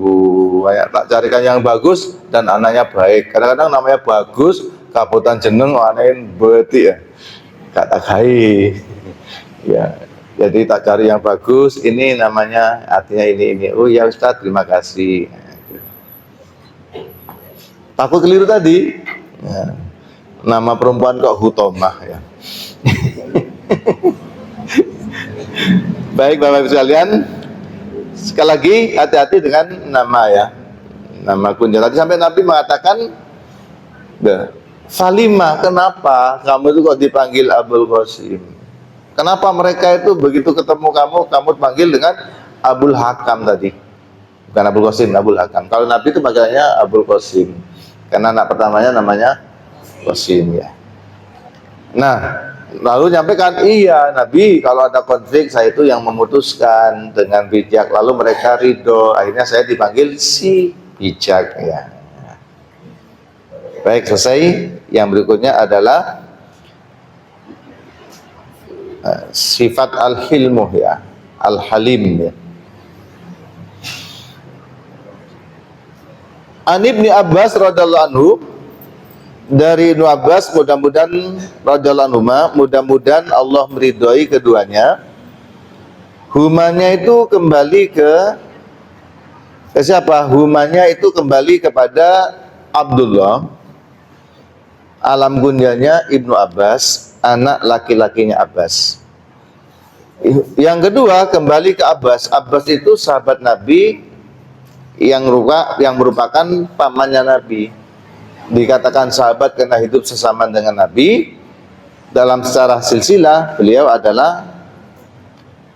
banyak. Tak carikan yang bagus dan anaknya baik. Kadang-kadang namanya bagus, kabutan jeneng, anaknya beti ya. Kata kai, ya. Jadi tak cari yang bagus. Ini namanya artinya ini. Oh ya Ustadz, terima kasih. Takut keliru tadi. Ya. Nama perempuan kok Hutomah ya. Baik Bapak Ibu sekalian, sekali lagi hati-hati dengan nama ya. Nama kunjung. Tadi sampai Nabi mengatakan, Salimah, kenapa kamu itu kok dipanggil Abul Qasim? Kenapa mereka itu begitu ketemu kamu panggil dengan Abul Hakam tadi? Bukan Abul Qasim, Abul Hakam. Kalau Nabi itu panggilannya Abul Qasim, karena anak pertamanya namanya Qasim ya. Nah, lalu nyampaikan, iya Nabi, kalau ada konflik saya itu yang memutuskan dengan bijak. Lalu mereka ridho, akhirnya saya dipanggil si bijak ya. Baik, selesai. Yang berikutnya adalah sifat al-hilmu ya, al-halim ya. An Ibni Abbas radhiyallahu anhu, dari Ibnu Abbas, mudah-mudahan radhiyallahu anhu, mudah-mudahan Allah meridhoi keduanya. Humanya itu kembali ke siapa? Humanya itu kembali kepada Abdullah. Alam kunyahnya Ibnu Abbas, anak laki-lakinya Abbas. Yang kedua kembali ke Abbas. Abbas itu sahabat Nabi yang merupakan pamannya Nabi. Dikatakan sahabat karena hidup sesama dengan Nabi. Dalam secara silsilah beliau adalah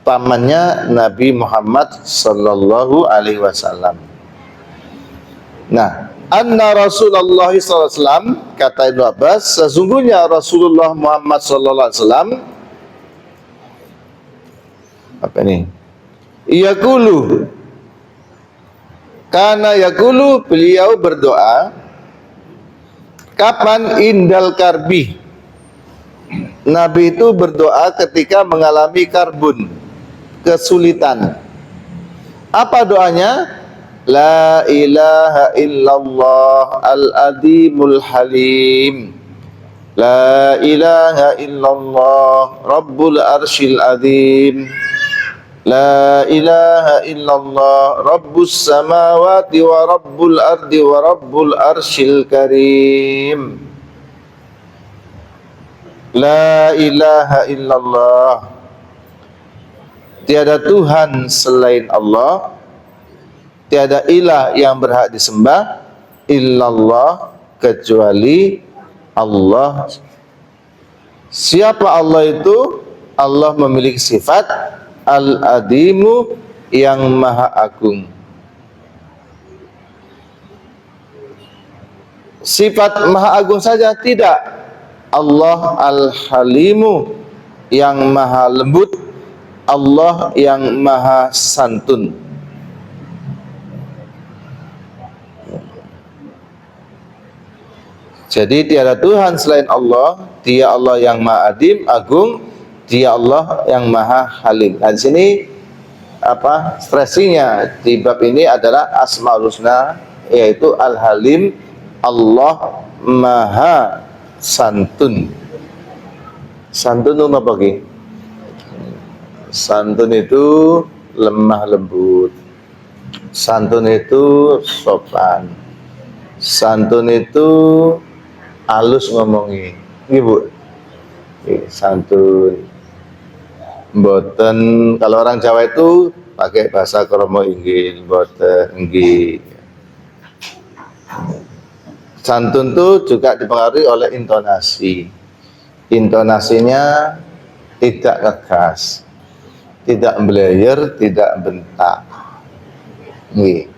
pamannya Nabi Muhammad sallallahu alaihi wasallam. Nah, anna Rasulullah SAW, kata Ibnu Abbas, sesungguhnya Rasulullah Muhammad SAW, apa ini? Yaqulu, karena yaqulu, beliau berdoa, kapan indal karbi? Nabi itu berdoa ketika mengalami karbun, kesulitan. Apa doanya? La ilaha illallah al-adimul halim. La ilaha illallah rabbul arshil adim. La ilaha illallah rabbus samawati wa rabbul ardi wa rabbul arshil karim. La ilaha illallah, tiada Tuhan selain Allah, tiada ilah yang berhak disembah illallah, kecuali Allah. Siapa Allah itu? Allah memiliki sifat al-adimu, yang maha agung. Sifat maha agung saja tidak. Allah al-halimu, yang maha lembut, Allah yang maha santun. Jadi tiada Tuhan selain Allah, Dia Allah yang maha adim, agung, Dia Allah yang maha halim. Dan sini apa stressingnya di bab ini adalah Asmaul Husna, yaitu Al-Halim, Allah maha santun. Santun itu apa lagi? Santun itu lemah lembut. Santun itu sopan. Santun itu halus ngomongi. Ibu. Santun. Mboten, kalau orang Jawa itu pakai bahasa kromo inggil, mboten nggih. Santun itu juga dipengaruhi oleh intonasi. Intonasinya tidak ngegas, tidak belayer, tidak bentak. Nggih.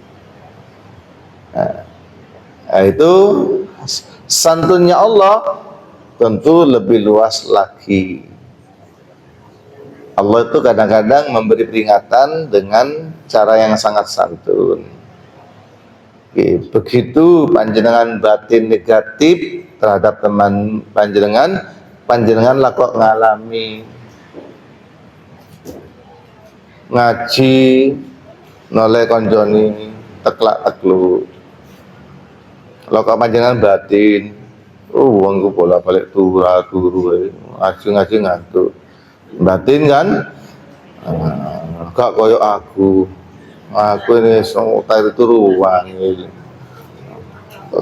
Nah, itu santunnya Allah tentu lebih luas lagi. Allah itu kadang-kadang memberi peringatan dengan cara yang sangat santun. Begitu panjenengan batin negatif terhadap teman panjenengan, panjenengan lah kok ngalami ngaji noleh konjoni teklak tekluk. Kalau kok panjenengan batin, wongku bola balik turu ngaji ngantuk. Batin kan gak koyo aku ini tadi turuan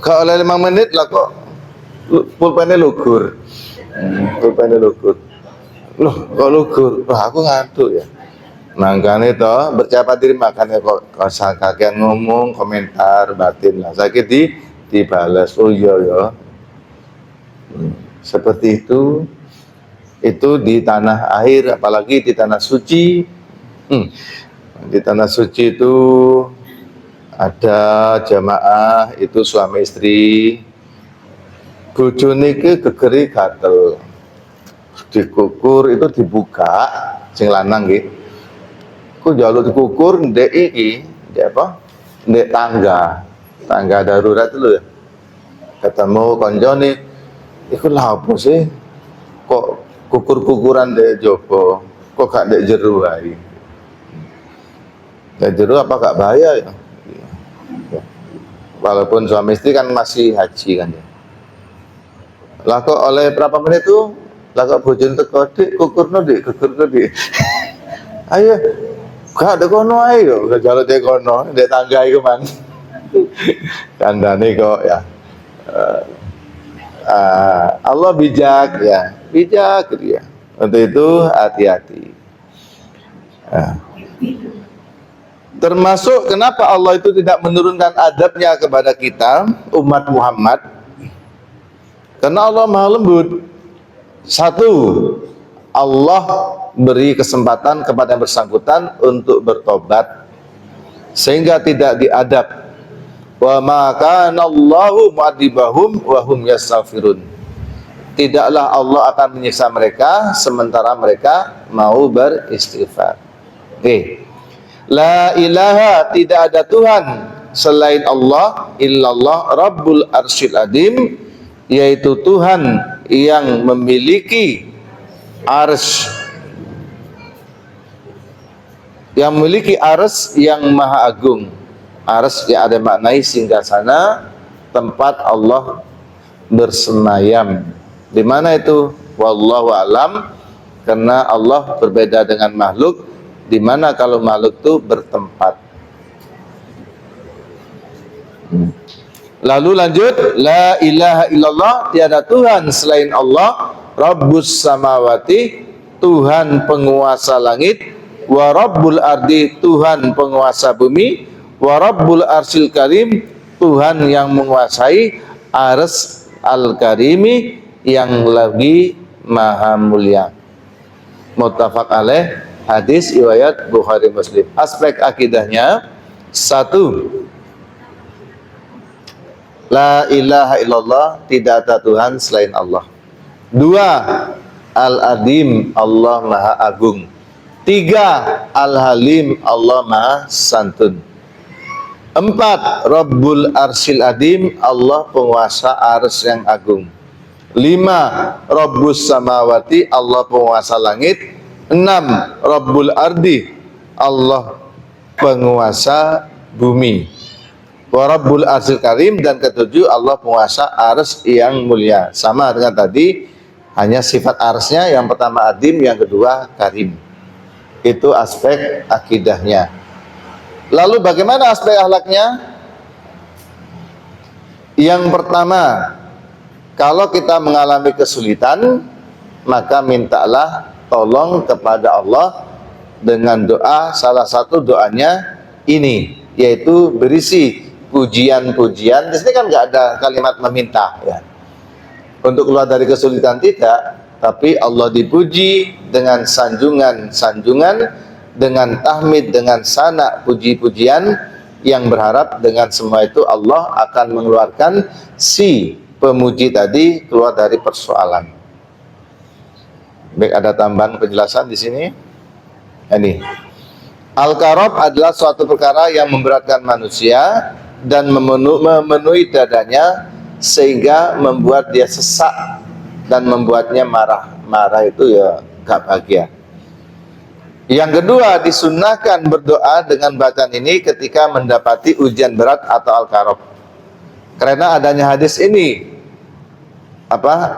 gak oleh 5 menit lah kok pulpennya lugur loh kok lugur, aku ngantuk ya. Makanya toh bercapa diri, makanya kok kakean ngomong komentar batin lah sakit dibalas. Oh iya ya, seperti itu di tanah air, apalagi di tanah suci. Di tanah suci itu ada jamaah itu suami istri, bojone ke gegeri gatel, dikukur itu dibuka sing lanang nggih. Ku njaluk dikukur ndek iki, ndek apa? Ndek tangga darurat itu lho. Ketemu konjone, iku lha apa sih? Kok kukur-kukuran dek jopo, kok gak dek jeru ae. Dek jeru apa gak bahaya ya? Walaupun suami istri kan masih haji kan ya. Lah kok oleh berapa menit tuh? Lah kok bojone teko, "Dik, kukurno Dik, kukurno Dik." Ayo, gak ada kono ae yo, gak jaluk dek kono, dek tangga iku man. Kandane kok ya. Allah bijak ya, bijak dia. Untuk itu hati-hati. Termasuk kenapa Allah itu tidak menurunkan adabnya kepada kita umat Muhammad, karena Allah maha lembut. Satu, Allah beri kesempatan kepada yang bersangkutan untuk bertobat sehingga tidak diadab. Wa ma kana Allahu mu'adzibahum wa hum yastaghfirun. Tidaklah Allah akan menyiksa mereka sementara mereka mau beristighfar. La ilaha, tidak ada Tuhan selain Allah, illallah Rabbul Arsyil Adim, yaitu Tuhan yang memiliki arsy, yang maha agung. Arsy yang ada maknai singgasana, tempat Allah bersemayam. Di mana itu? Wallahu alam. Karena Allah berbeda dengan makhluk, di mana kalau makhluk itu bertempat. Lalu lanjut, la ilaha illallah, tiada Tuhan selain Allah, Rabbus samawati, Tuhan penguasa langit, wa Rabbul ardi, Tuhan penguasa bumi, wa Rabbul arsyil karim, Tuhan yang menguasai ars al-karimi, yang lagi maha mulia. Muttafaq alaih, hadis riwayat Bukhari Muslim. Aspek akidahnya, satu, la ilaha illallah, tidak ada Tuhan selain Allah. Dua, al-adim, Allah maha agung. 3. Al-Halim, Allah Maha Santun. 4. Rabbul Arsyil Adim, Allah penguasa ars yang agung. 5. Rabbus Samawati, Allah penguasa langit. 6. Rabbul Ardi, Allah penguasa bumi. Wa Rabbul Arsyil Karim, dan ketujuh Allah penguasa ars yang mulia. Sama dengan tadi, hanya sifat arsnya yang pertama Adim, yang kedua Karim. Itu aspek akidahnya. Lalu bagaimana aspek akhlaknya? Yang pertama, kalau kita mengalami kesulitan, maka mintalah tolong kepada Allah dengan doa. Salah satu doanya ini, yaitu berisi pujian-pujian. Di sini kan nggak ada kalimat meminta, ya. Untuk keluar dari kesulitan tidak, tapi Allah dipuji dengan sanjungan-sanjungan, dengan tahmid, dengan sana puji-pujian, yang berharap dengan semua itu Allah akan mengeluarkan si pemuji tadi keluar dari persoalan. Baik, ada tambahan penjelasan di sini. Ini Al-Karab adalah suatu perkara yang memberatkan manusia dan memenuhi dadanya sehingga membuat dia sesak dan membuatnya marah. Marah itu ya gak bahagia. Yang kedua, disunnahkan berdoa dengan bacaan ini ketika mendapati ujian berat atau al-karab. Karena adanya hadis ini,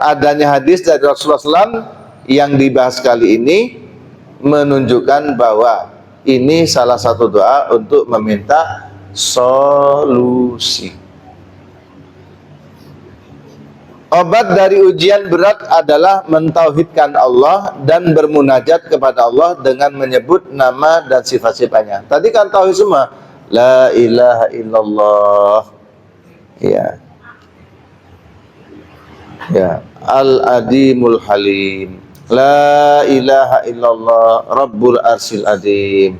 adanya hadis dari Rasulullah SAW yang dibahas kali ini menunjukkan bahwa ini salah satu doa untuk meminta solusi. Obat dari ujian berat adalah mentauhidkan Allah dan bermunajat kepada Allah dengan menyebut nama dan sifat-sifatnya. Tadi kan tauhid semua. La ilaha illallah. Ya. Ya. Al-Adimul Halim. La ilaha illallah Rabbul Arsyil Adim.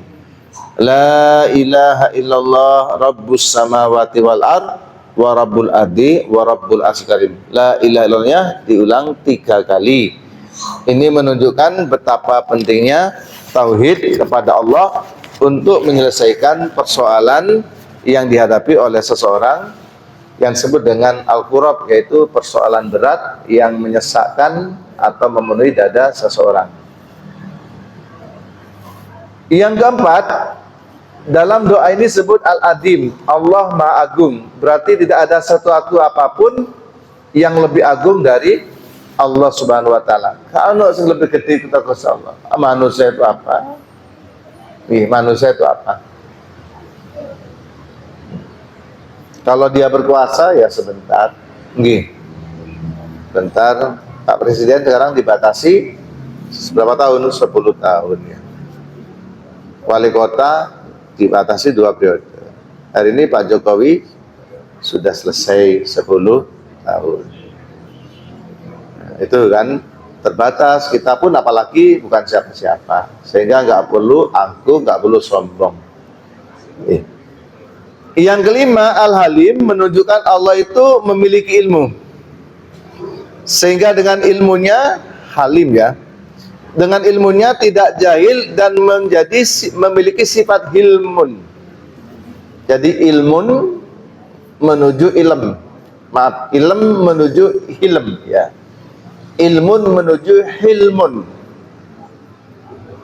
La ilaha illallah Rabbus Samawati wal Ard wa Rabbul Ardi wa Rabbul Arsyil Karim. La ilaha illallahnya diulang 3 kali. Ini menunjukkan betapa pentingnya tauhid kepada Allah untuk menyelesaikan persoalan yang dihadapi oleh seseorang yang disebut dengan al-kurab, yaitu persoalan berat yang menyesakkan atau memenuhi dada seseorang. Yang keempat, dalam doa ini sebut Al-Adim, Allah Maha Agung. Berarti tidak ada sesuatu apapun yang lebih agung dari Allah Subhanahu wa taala. Kalau yang lebih gede kita ke Allah. Manusia itu apa? Manusia itu apa? Kalau dia berkuasa ya sebentar. Bentar. Pak Presiden sekarang dibatasi berapa tahun? 10 tahun ya. Wali kota dibatasi 2 periode. Hari ini Pak Jokowi sudah selesai 10 tahun. Nah, itu kan terbatas. Kita pun apalagi bukan siapa-siapa, sehingga nggak perlu angkuh, nggak perlu sombong. Yang kelima, Al-Halim menunjukkan Allah itu memiliki ilmu, sehingga dengan ilmunya Halim ya. Dengan ilmunya tidak jahil dan memiliki sifat hilmun. Jadi ilmun menuju ilm. Maaf, ilm menuju hilm ya. Ilmun menuju hilmun.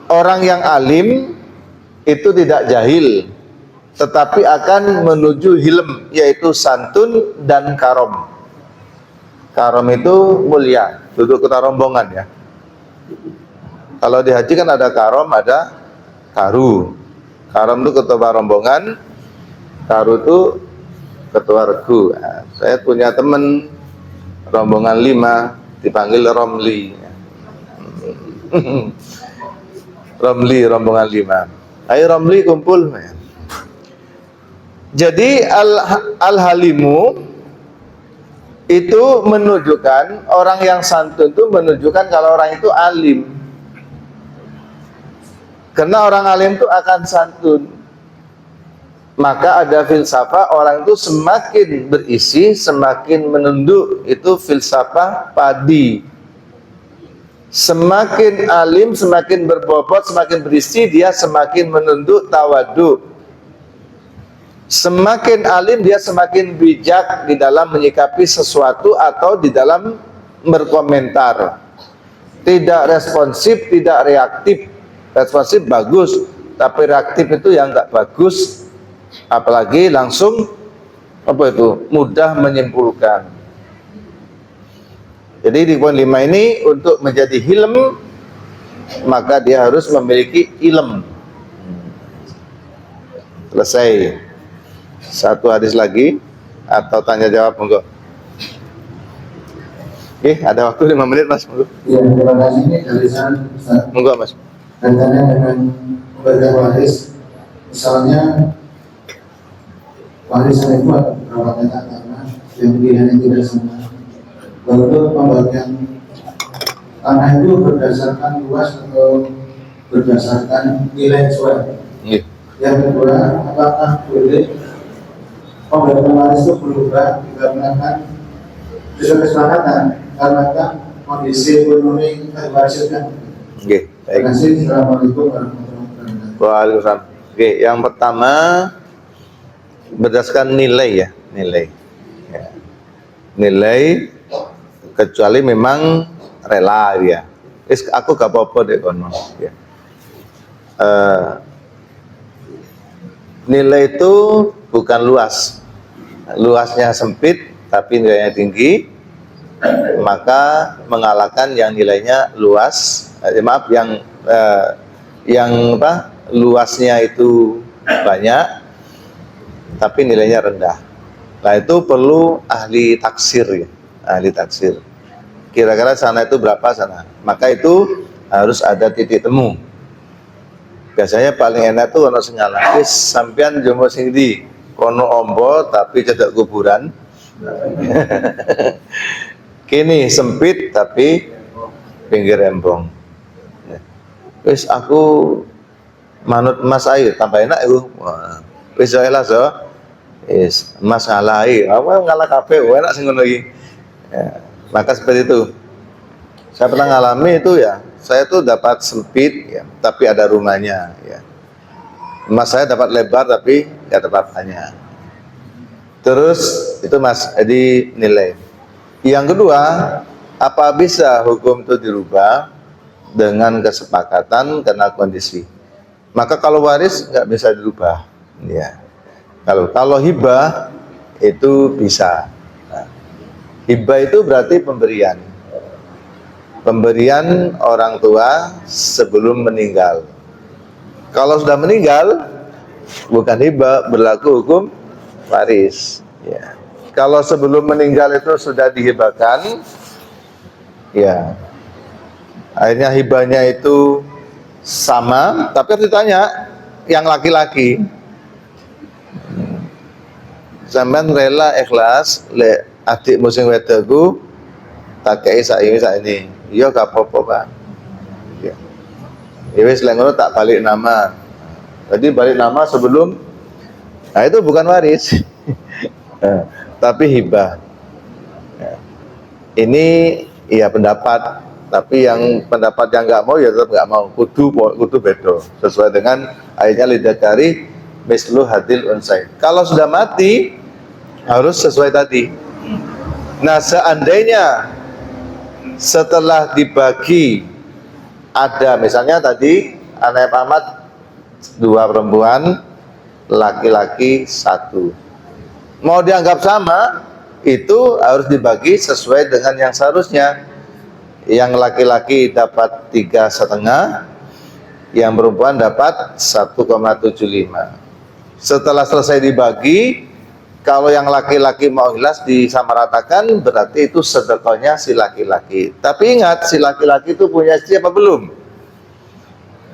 Orang yang alim itu tidak jahil, tetapi akan menuju hilm, yaitu santun dan karom. Karom itu mulia, duduk ketua rombongan ya. Kalau di haji kan ada karom, ada karu. Karom itu ketua rombongan, karu itu ketua regu. Nah, saya punya teman rombongan 5 dipanggil Romli. Romli, rombongan 5. Ayo Romli kumpul. Jadi Al-Halimu itu menunjukkan orang yang santun itu menunjukkan kalau orang itu alim. Karena orang alim itu akan santun. Maka ada filsafah, orang itu semakin berisi, semakin menunduk. Itu filsafah padi. Semakin alim, semakin berbobot, semakin berisi, dia semakin menunduk tawadu. Semakin alim, dia semakin bijak di dalam menyikapi sesuatu atau di dalam berkomentar. Tidak responsif, tidak reaktif. Responsif bagus, tapi reaktif itu yang nggak bagus. Apalagi langsung mudah menyimpulkan. Jadi di poin 5 ini, untuk menjadi hilm, maka dia harus memiliki ilm. Selesai. Satu hadis lagi, atau tanya jawab, monggo. Oke, ada waktu 5 menit, Mas. Monggo. Ya, terima kasih. Ini dari saya, Ustaz. Monggo, Mas. Kaitannya dengan membaca waris, misalnya warisan itu ada beberapa kata karena yang pilihannya tidak sama. Lalu pembagian tanah itu berdasarkan luas atau berdasarkan nilai jual. Yang kedua, apakah boleh pembagian waris itu berubah dikarenakan sesuai kesepakatan karena kondisi ekonomi terwajibkan. Oke, baik. Terima kasih. Assalamualaikum warahmatullahi wabarakatuh. Waalaikumsalam. Oke, yang pertama berdasarkan nilai ya, nilai. Ya. Nilai, kecuali memang rela ya. Aku gak apa-apa deh kono. Ya. Nilai itu bukan luas. Luasnya sempit tapi nilainya tinggi, maka mengalahkan yang nilainya luas. Luasnya itu banyak tapi nilainya rendah. Nah, itu perlu ahli taksir ya, ahli taksir. Kira-kira sana itu berapa sana? Maka itu harus ada titik temu. Biasanya paling enak tuh ono sing ngalah, wis sampean jomo sing ndi? Kono ombo tapi cedek kuburan. Kini sempit tapi pinggir embong. Wis aku manut Mas ayo tambah enak iku. Wis ae lah so. Wis Mas ngalah ae. Aku ngalah kabeh enak sing ngono iki. Ya, maka seperti itu. Saya pernah ngalami itu ya. Saya tuh dapat sempit ya, tapi ada rumahnya ya. Mas saya dapat lebar tapi nggak dapat banyak. Terus itu Mas Edi nilai. Yang kedua, apa bisa hukum itu dirubah dengan kesepakatan karena kondisi? Maka kalau waris nggak bisa dirubah. Ya. Kalau hibah itu bisa. Nah, hibah itu berarti pemberian. Pemberian orang tua sebelum meninggal. Kalau sudah meninggal, bukan hibah, berlaku hukum waris. Ya. Kalau sebelum meninggal itu sudah dihibahkan, ya, akhirnya hibahnya itu sama, tapi harus ditanya yang laki-laki. Sampean rela ikhlas, le adik musim wedaku, tak kei sak ini. Iya gak apa-apa Pak. Ya. Wis lengono tak balik nama. Jadi balik nama sebelum, nah itu bukan waris, tapi hibah. Ya. Ini iya pendapat, tapi yang pendapat yang nggak mau ya tetap nggak mau. Kudu bedo sesuai dengan ayatnya lidakari mislu hadil unsai. Kalau sudah mati harus sesuai tadi. Nah seandainya setelah dibagi ada misalnya tadi anak pamat 2 perempuan, laki-laki 1, mau dianggap sama, itu harus dibagi sesuai dengan yang seharusnya. Yang laki-laki dapat 3,5, yang perempuan dapat 1,75. Setelah selesai dibagi, kalau yang laki-laki mau ikhlas disamaratakan, berarti itu sedekahnya si laki-laki. Tapi ingat, si laki-laki itu punya istri apa belum?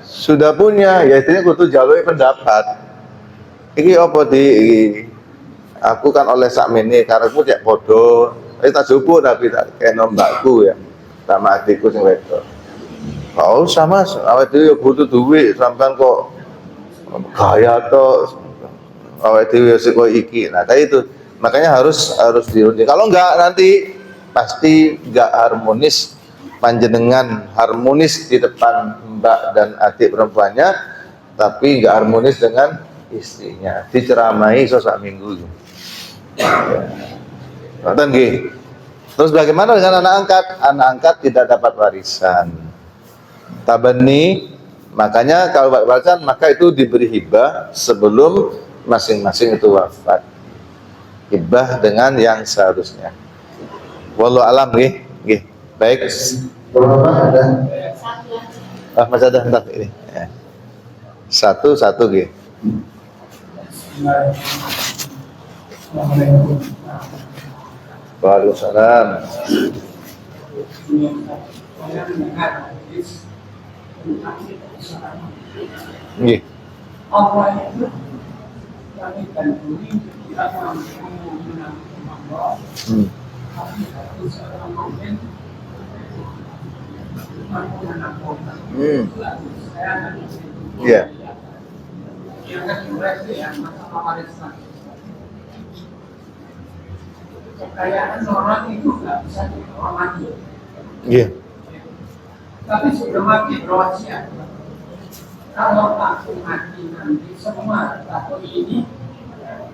Sudah punya, ya istrinya kudu jalui pendapat. Iki apa di aku kan oleh sakmene karepmu cek bodoh. Tak jupuk tapi tak kena mbakku ya. Sama adikku sing wedok. Kau sama awake dhewe butuh duit sampean kok gaya to awake dhewe sik koyo iki. Nah, kayak itu. Makanya harus dirunding. Kalau enggak nanti pasti enggak harmonis panjenengan harmonis di depan mbak dan adik perempuannya, tapi nggak harmonis dengan istrinya, diceramai sak minggu. Nonton nggih. Terus bagaimana dengan anak angkat? Anak angkat tidak dapat warisan. Tabani, makanya kalau warisan maka itu diberi hibah sebelum masing-masing itu wafat. Hibah dengan yang seharusnya. Wallahu alam nggih. Nggih. Baik. Bapak ada Mas ada hendak ini. Ya. Satu nggih. Waalaikumsalam. Nggih. Allah itu langit dan bumi tidak mampu menampung Allah, tapi satu seorang mukmin mampu menampung. Saya akan Iya. yang kedua itu yang masalah warisan. Kekayaan orang itu nggak bisa dihormati. Iya. Tapi sudah mati berwasiat. Kalau aku mati nanti semua tahun ini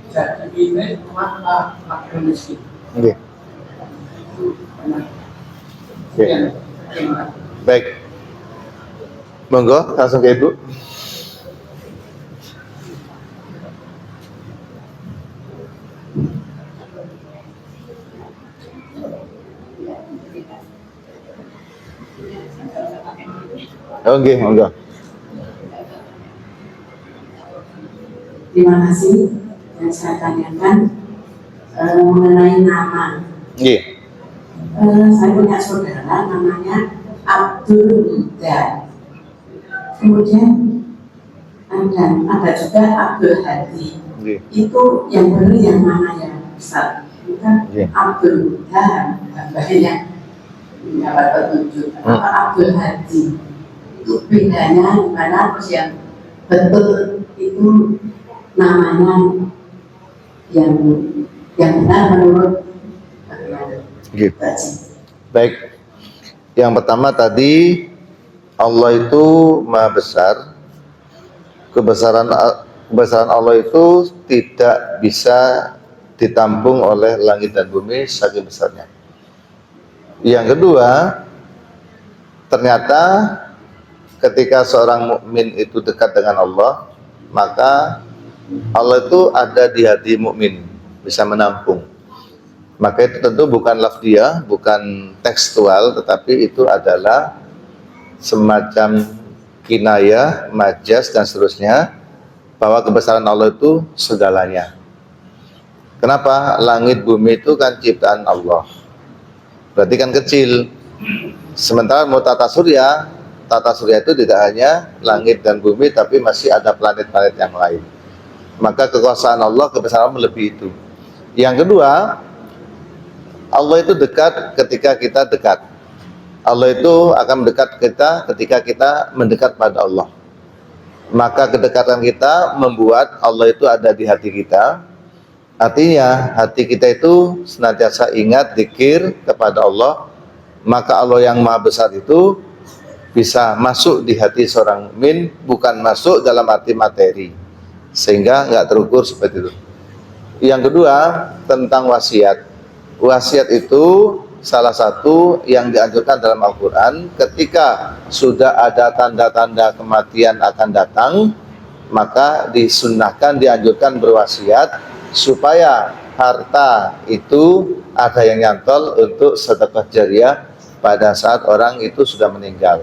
jadi milik maka fakir miskin. Nggih. Itu benar. Oke. Baik. Monggo langsung ke Ibu. Oke, monggo. Terima kasih yang saya tanyakan mengenai nama. Nggih. Saya punya saudara namanya Abdul Huda. Kemudian ada juga Abdul Hadi. Nggih. Itu yang benar yang mana ya Ustaz? Bukan Nggih. Abdul Huda, banyak dapat petunjuk. Apa Abdul Hadi? Itu bedanya gimana? Terus yang betul itu namanya yang benar menurut Nggih. Baik. Yang pertama tadi Allah itu Maha Besar. Kebesaran Allah itu tidak bisa ditampung oleh langit dan bumi saking besarnya. Yang kedua, ternyata ketika seorang mukmin itu dekat dengan Allah, maka Allah itu ada di hati mukmin, bisa menampung. Maka itu tentu bukan lafdiyah, bukan tekstual, tetapi itu adalah semacam kinayah, majas dan seterusnya, bahwa kebesaran Allah itu segalanya. Kenapa? Langit bumi itu kan ciptaan Allah, berarti kan kecil. Sementara mau tata surya itu tidak hanya langit dan bumi, tapi masih ada planet-planet yang lain. Maka kekuasaan Allah, kebesaran melebihi itu. Yang kedua, Allah itu dekat ketika kita dekat. Allah itu akan mendekat kita ketika kita mendekat pada Allah. Maka kedekatan kita membuat Allah itu ada di hati kita. Artinya hati kita itu senantiasa ingat, zikir kepada Allah. Maka Allah yang Maha Besar itu bisa masuk di hati seorang mukmin, bukan masuk dalam arti materi, sehingga nggak terukur seperti itu. Yang kedua, tentang wasiat. Wasiat itu salah satu yang dianjurkan dalam Al-Quran. Ketika sudah ada tanda-tanda kematian akan datang, maka disunnahkan, dianjurkan berwasiat supaya harta itu ada yang nyantol untuk sedekah jariyah pada saat orang itu sudah meninggal.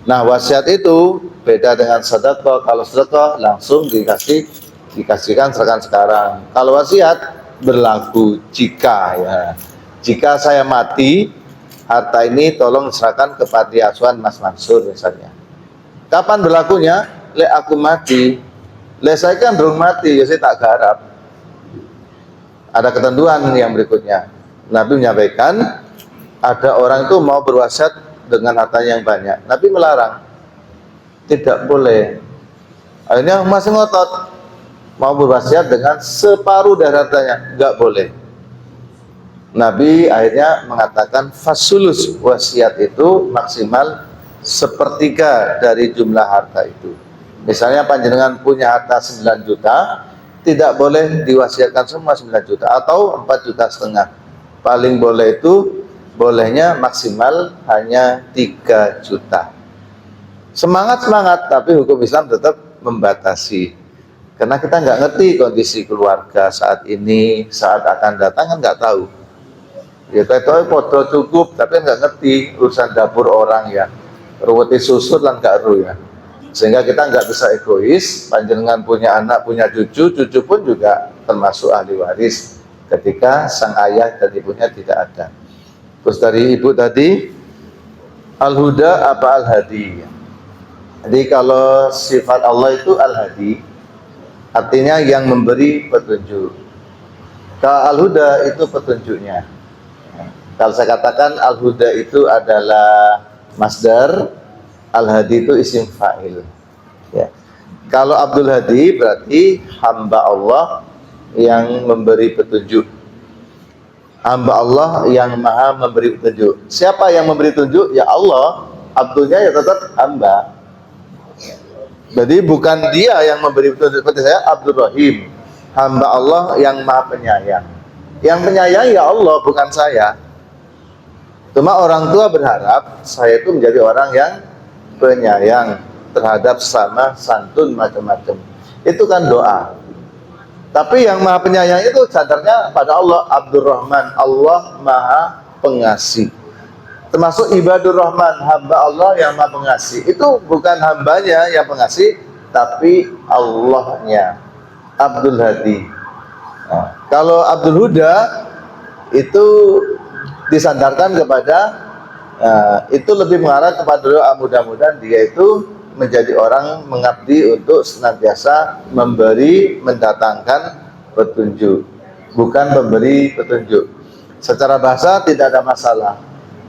Nah, wasiat itu beda dengan sedekah. Kalau sedekah langsung dikasihkan serahkan sekarang. Kalau wasiat berlaku jika saya mati, harta ini tolong serahkan ke panti asuhan Mas Mansur misalnya. Kapan berlakunya? Le aku mati. Le saya kan belum mati, ya saya tak garap. Ada ketentuan yang berikutnya. Nabi menyampaikan, ada orang itu mau berwasiat dengan hartanya yang banyak. Nabi melarang. Tidak boleh. Akhirnya masih ngotot. Mau berwasiat dengan separuh dari hartanya. Enggak boleh. Nabi akhirnya mengatakan fasulus, wasiat itu maksimal sepertiga dari jumlah harta itu. Misalnya panjenengan punya harta 9 juta, tidak boleh diwasiatkan semua 9 juta atau 4,5 juta. Paling boleh itu bolehnya maksimal hanya 3 juta. Semangat, tapi hukum Islam tetap membatasi. Karena kita nggak ngerti kondisi keluarga saat ini, saat akan datang kan nggak tahu. Ya tahu foto cukup, tapi nggak ngerti urusan dapur orang ya. Ruweti susut lah nggak ru ya. Sehingga kita nggak bisa egois. Panjenengan punya anak, punya cucu, cucu pun juga termasuk ahli waris ketika sang ayah dan ibunya tidak ada. Terus dari ibu tadi, al-huda apa al-hadi? Jadi kalau sifat Allah itu al-hadi, artinya yang memberi petunjuk. Kalau al-huda itu petunjuknya. Kalau saya katakan al-huda itu adalah masdar, al-hadi itu isim fa'il. Ya. Kalau Abdul Hadi berarti hamba Allah yang memberi petunjuk. Hamba Allah yang maha memberi petunjuk. Siapa yang memberi petunjuk? Ya Allah. Abdulnya ya tetap hamba. Jadi bukan dia yang memberi petunjuk. Seperti saya Abdul Rahim, hamba Allah yang maha penyayang. Yang penyayang ya Allah, bukan saya. Cuma orang tua berharap saya itu menjadi orang yang penyayang terhadap sama santun macam-macam. Itu kan doa. Tapi yang maha penyayang itu sadarnya pada Allah. Abdurrahman, Allah maha pengasih. Termasuk ibadur rahman, hamba Allah yang maha pengasih. Itu bukan hambanya yang pengasih, tapi Allahnya. Abdul Hadi. Nah, kalau Abdul Huda itu disandarkan kepada itu lebih mengarah kepada doa, mudah-mudahan dia itu menjadi orang mengabdi untuk senantiasa memberi, mendatangkan petunjuk, bukan memberi petunjuk. Secara bahasa tidak ada masalah.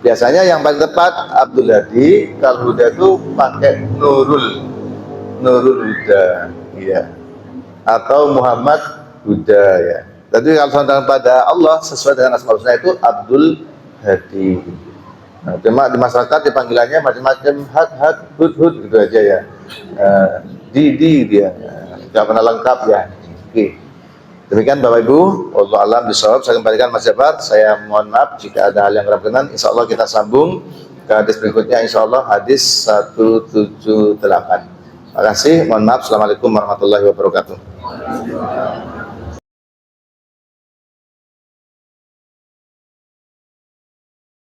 Biasanya yang paling tepat Abdul Hadi, kalau Huda itu pakai Nurul Huda, ya, atau Muhammad Huda, ya. Tapi kalau sandaran pada Allah sesuai dengan asmaul husna itu Abdul Hadi. Nah, cuma di masyarakat dipanggilannya macam-macam, hud gitu aja ya. Di dia, nggak pernah lengkap ya. Oke. Demikian Bapak Ibu, wallahu a'lam bishawab. Saya kembalikan Mas Jabar. Saya mohon maaf jika ada hal yang kurang berkenan. Insya Allah kita sambung ke hadis berikutnya. Insya Allah hadis 178. Terima kasih. Mohon maaf. Assalamualaikum warahmatullahi wabarakatuh.